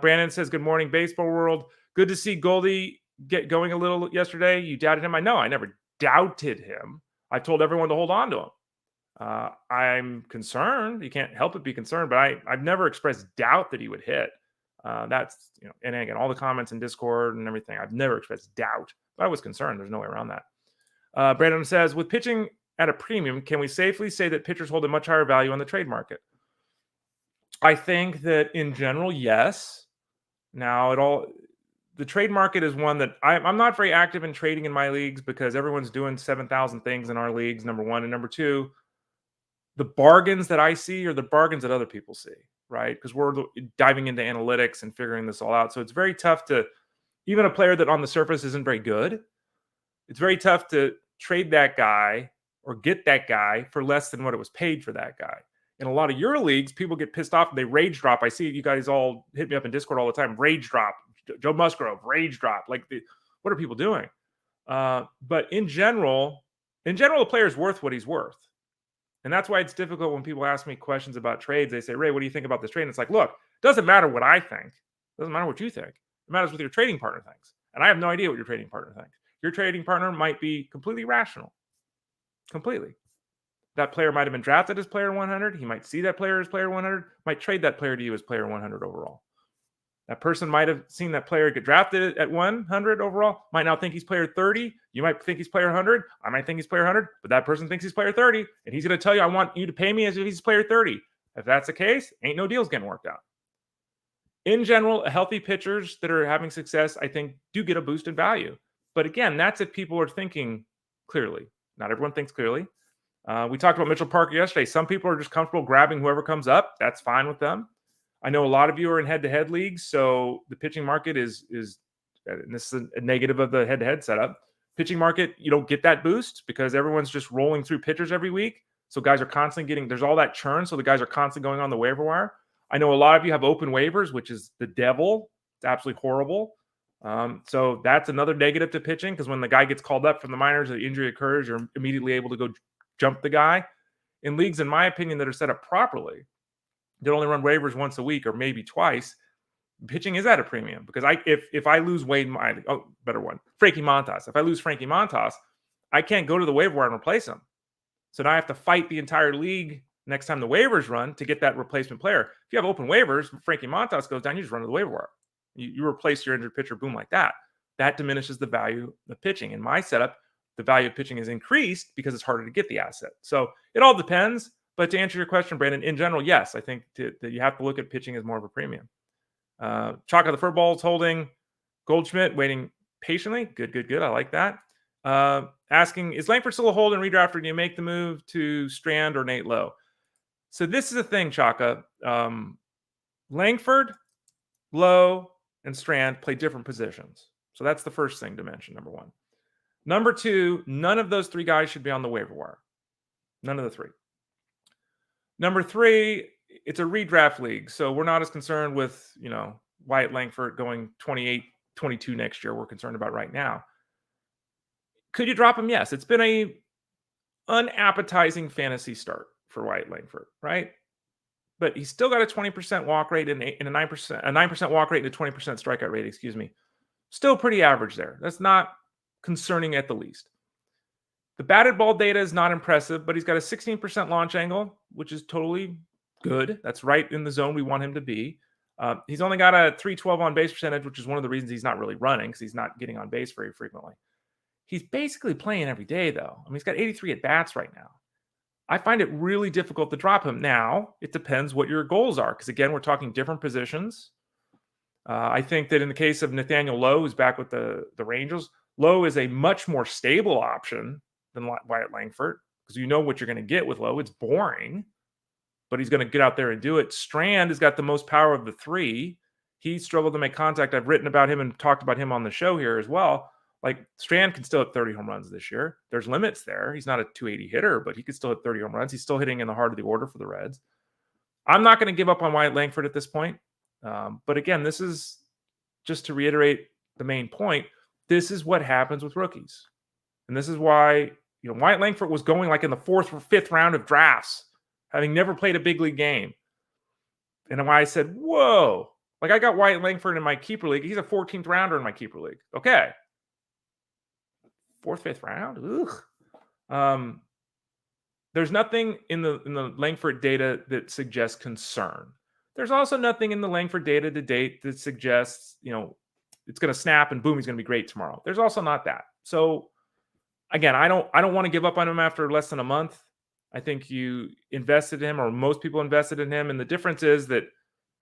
Brandon says, good morning, baseball world. Good to see Goldie get going a little yesterday. You doubted him. I know. I never doubted him. I told everyone to hold on to him. I'm concerned. You can't help but be concerned, but I've never expressed doubt that he would hit. That's, and again, all the comments in Discord and everything, I've never expressed doubt, but I was concerned. There's no way around that. Brandon says, with pitching at a premium, can we safely say that pitchers hold a much higher value on the trade market? I think that in general, yes. Now, the trade market is one that I'm not very active in trading in my leagues because everyone's doing 7,000 things in our leagues, number one. And number two, the bargains that I see are the bargains that other people see, right? Because we're diving into analytics and figuring this all out. So it's very tough to, even a player that on the surface isn't very good, it's very tough to trade that guy or get that guy for less than what it was paid for that guy. In a lot of your leagues, people get pissed off and they rage drop. I see you guys all hit me up in Discord all the time. Rage drop. Joe Musgrove, rage drop. What are people doing? But in general, the player is worth what he's worth. And that's why it's difficult when people ask me questions about trades. They say, Ray, what do you think about this trade? And it's like, look, it doesn't matter what I think. It doesn't matter what you think. It matters what your trading partner thinks. And I have no idea what your trading partner thinks. Your trading partner might be completely rational. Completely. That player might have been drafted as player 100. He might see that player as player 100, might trade that player to you as player 100 overall. That person might have seen that player get drafted at 100 overall, might now think he's player 30. You might think he's player 100. I might think he's player 100, but that person thinks he's player 30, and he's going to tell you, I want you to pay me as if he's player 30. If that's the case, ain't no deals getting worked out. In general, healthy pitchers that are having success, I think, do get a boost in value. But again, that's if people are thinking clearly. Not everyone thinks clearly. We talked about Mitchell Parker yesterday. Some people are just comfortable grabbing whoever comes up. That's fine with them. I know a lot of you are in head-to-head leagues, so the pitching market is and this is a negative of the head-to-head setup. Pitching market, you don't get that boost because everyone's just rolling through pitchers every week. So guys are constantly getting, there's all that churn, so the guys are constantly going on the waiver wire. I know a lot of you have open waivers, which is the devil. It's absolutely horrible. So that's another negative to pitching because when the guy gets called up from the minors or the injury occurs, you're immediately able to go jump the guy. In leagues, in my opinion, that are set up properly, they only run waivers once a week or maybe twice. Pitching is at a premium because if I lose Frankie Montas. If I lose Frankie Montas, I can't go to the waiver wire and replace him. So now I have to fight the entire league next time the waivers run to get that replacement player. If you have open waivers, Frankie Montas goes down, you just run to the waiver wire. You replace your injured pitcher, boom, like that. That diminishes the value of pitching. In my setup, the value of pitching is increased because it's harder to get the asset. So it all depends. But to answer your question, Brandon, in general, yes, I think that you have to look at pitching as more of a premium. Chalk of the fur balls holding Goldschmidt, waiting patiently. Good. I like that. Asking, is Langford still a hold and redraft, or do you make the move to Strand or Nate Lowe? So this is the thing, Chaka. Langford, Lowe, and Strand play different positions. So that's the first thing to mention, number one. Number two, none of those three guys should be on the waiver wire. None of the three. Number three, it's a redraft league, so we're not as concerned with, Wyatt Langford going 28, 22 next year. We're concerned about right now. Could you drop him? Yes. It's been a unappetizing fantasy start for Wyatt Langford, right? But he's still got a 20% walk rate and a 9% walk rate and a 20% strikeout rate, excuse me. Still pretty average there. That's not concerning at the least. The batted ball data is not impressive, but he's got a 16% launch angle, which is totally good. That's right in the zone we want him to be. He's only got a 312 on base percentage, which is one of the reasons he's not really running because he's not getting on base very frequently. He's basically playing every day, though. I mean, he's got 83 at bats right now. I find it really difficult to drop him. Now, it depends what your goals are because, again, we're talking different positions. I think that in the case of Nathaniel Lowe, who's back with the Rangers, Lowe is a much more stable option than Wyatt Langford because you know what you're going to get with Lowe. It's boring, but he's going to get out there and do it. Strand has got the most power of the three. He struggled to make contact. I've written about him and talked about him on the show here as well. Like, Strand can still hit 30 home runs this year. There's limits there. He's not a 280 hitter, but he could still hit 30 home runs. He's still hitting in the heart of the order for the Reds. I'm not going to give up on Wyatt Langford at this point. But again, this is just to reiterate the main point. This is what happens with rookies. And this is why, Wyatt Langford was going like in the 4th or 5th round of drafts, having never played a big league game. And why I said, whoa, like I got Wyatt Langford in my keeper league. He's a 14th rounder in my keeper league. Okay. 4th, 5th round? Ugh. There's nothing in the Langford data that suggests concern. There's also nothing in the Langford data to date that suggests, it's going to snap and boom, he's going to be great tomorrow. There's also not that. So again, I don't want to give up on him after less than a month. I think you invested in him, or most people invested in him. And the difference is that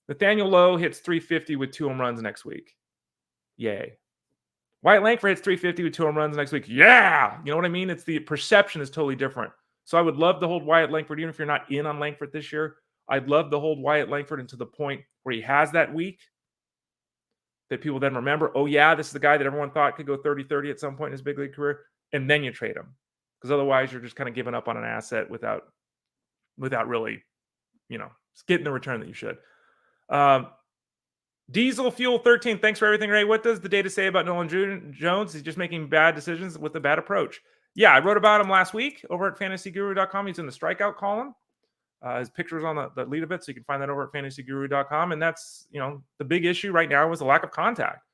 Nathaniel Lowe hits 350 with 2 home runs next week. Yay. Wyatt Langford hits 350 with 2 home runs next week. Yeah. You know what I mean? It's the perception is totally different. So I would love to hold Wyatt Langford, even if you're not in on Langford this year. I'd love to hold Wyatt Langford into the point where he has that week that people then remember, oh yeah, this is the guy that everyone thought could go 30-30 at some point in his big league career. And then you trade him. Because otherwise you're just kind of giving up on an asset without really, getting the return that you should. Diesel Fuel 13, thanks for everything, Ray. What does the data say about Nolan Jones? He's just making bad decisions with a bad approach. Yeah, I wrote about him last week over at fantasyguru.com. He's in the strikeout column. His picture is on the lead of it, so you can find that over at fantasyguru.com. And that's, the big issue right now is the lack of contact.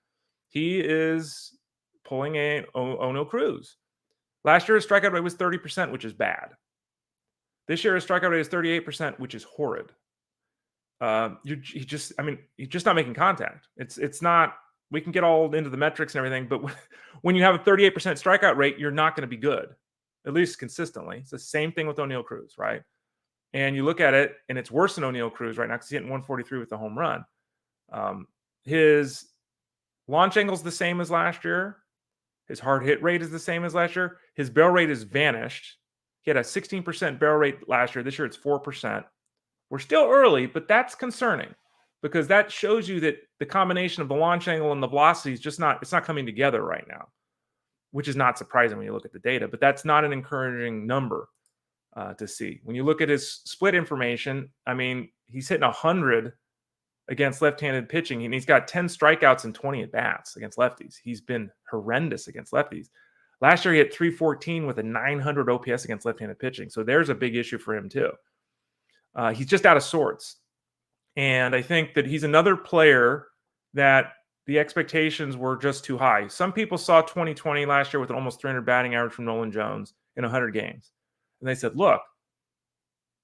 He is pulling a Oneil Cruz. Last year, his strikeout rate was 30%, which is bad. This year, his strikeout rate is 38%, which is horrid. he's just not making contact. It's not. We can get all into the metrics and everything, but when you have a 38% strikeout rate, you're not going to be good, at least consistently. It's the same thing with Oneil Cruz, right? And you look at it, and it's worse than Oneil Cruz right now because he's hitting 143 with the home run. His launch angle is the same as last year. His hard hit rate is the same as last year. His barrel rate has vanished. He had a 16% barrel rate last year. This year it's 4%. We're still early, but that's concerning because that shows you that the combination of the launch angle and the velocity is just not coming together right now, which is not surprising when you look at the data, but that's not an encouraging number to see. When you look at his split information, I mean, he's hitting 100 against left-handed pitching, and he's got 10 strikeouts and 20 at-bats against lefties. He's been horrendous against lefties. Last year, he hit 314 with a 900 OPS against left-handed pitching, so there's a big issue for him too. He's just out of sorts. And I think that he's another player that the expectations were just too high. Some people saw 2020 last year with an almost 300 batting average from Nolan Jones in 100 games. And they said, look,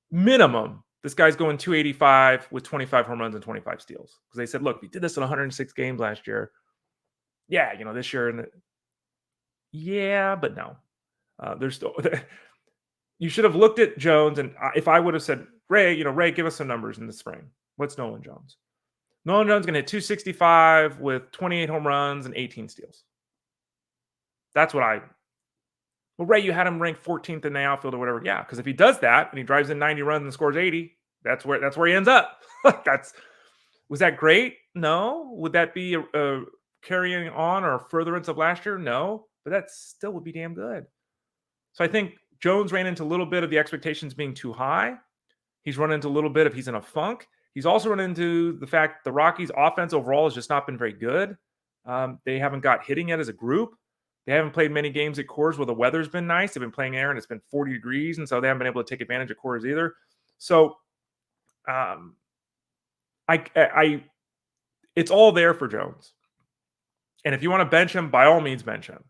minimum, this guy's going 285 with 25 home runs and 25 steals. Because they said, look, if he did this in 106 games last year, yeah, this year, yeah, but no. There's still... You should have looked at Jones, and if I would have said, Ray, give us some numbers in the spring. What's Nolan Jones? Nolan Jones is going to hit 265 with 28 home runs and 18 steals. That's what well, Ray, you had him ranked 14th in the outfield or whatever. Yeah, because if he does that and he drives in 90 runs and scores 80, that's where he ends up. Was that great? No. Would that be a carrying on or a furtherance of last year? No. But that still would be damn good. So I think Jones ran into a little bit of the expectations being too high. He's run into a little bit of he's in a funk. He's also run into the fact the Rockies' offense overall has just not been very good. They haven't got hitting yet as a group. They haven't played many games at Coors where the weather's been nice. They've been playing air and it's been 40 degrees, and so they haven't been able to take advantage of Coors either. So it's all there for Jones. And if you want to bench him, by all means bench him.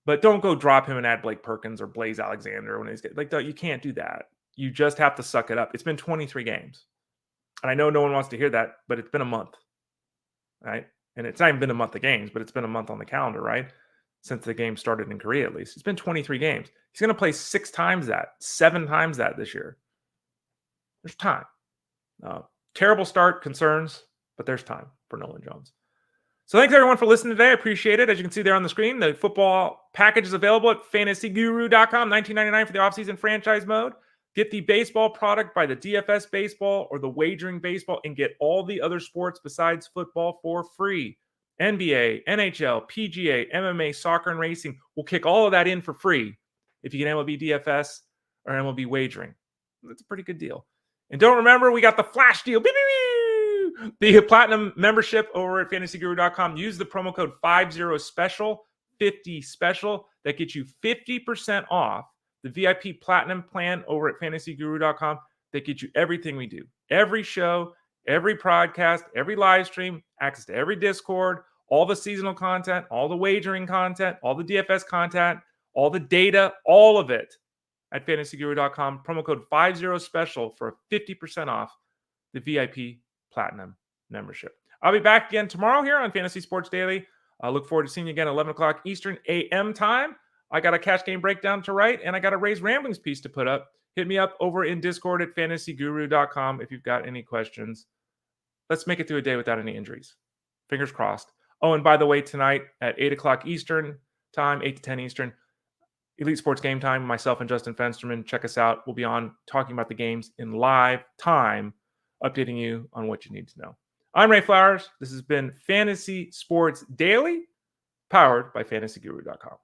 But don't go drop him and add Blake Perkins or Blaze Alexander when he's you can't do that. You just have to suck it up. It's been 23 games. And I know no one wants to hear that, but it's been a month, right? And it's not even been a month of games, but it's been a month on the calendar, right? Since the game started in Korea, at least. It's been 23 games. He's going to play 6 times that, 7 times that this year. There's time. Terrible start, concerns, but there's time for Nolan Jones. So thanks, everyone, for listening today. I appreciate it. As you can see there on the screen, the football package is available at fantasyguru.com, $19.99 for the offseason franchise mode. Get the baseball product by the DFS Baseball or the Wagering Baseball and get all the other sports besides football for free. NBA, NHL, PGA, MMA, soccer, and racing. We'll kick all of that in for free if you get MLB DFS or MLB Wagering. That's a pretty good deal. And don't remember, we got the flash deal. The platinum membership over at fantasyguru.com. Use the promo code 50special, 50 special. That gets you 50% off the VIP platinum plan over at fantasyguru.com. That gets you everything we do. Every show, every podcast, every live stream, access to every Discord, all the seasonal content, all the wagering content, all the DFS content, all the data, all of it at fantasyguru.com. Promo code 50special for 50% off the VIP platinum membership. I'll be back again tomorrow here on Fantasy Sports Daily. I look forward to seeing you again at 11 o'clock Eastern AM time. I got a cash game breakdown to write, and I got a Raise Ramblings piece to put up. Hit me up over in Discord at fantasyguru.com if you've got any questions. Let's make it through a day without any injuries. Fingers crossed. Oh, and by the way, tonight at 8 o'clock Eastern time, 8 to 10 Eastern, Elite Sports Game Time, myself and Justin Fensterman. Check us out. We'll be on talking about the games in live time, updating you on what you need to know. I'm Ray Flowers. This has been Fantasy Sports Daily, powered by fantasyguru.com.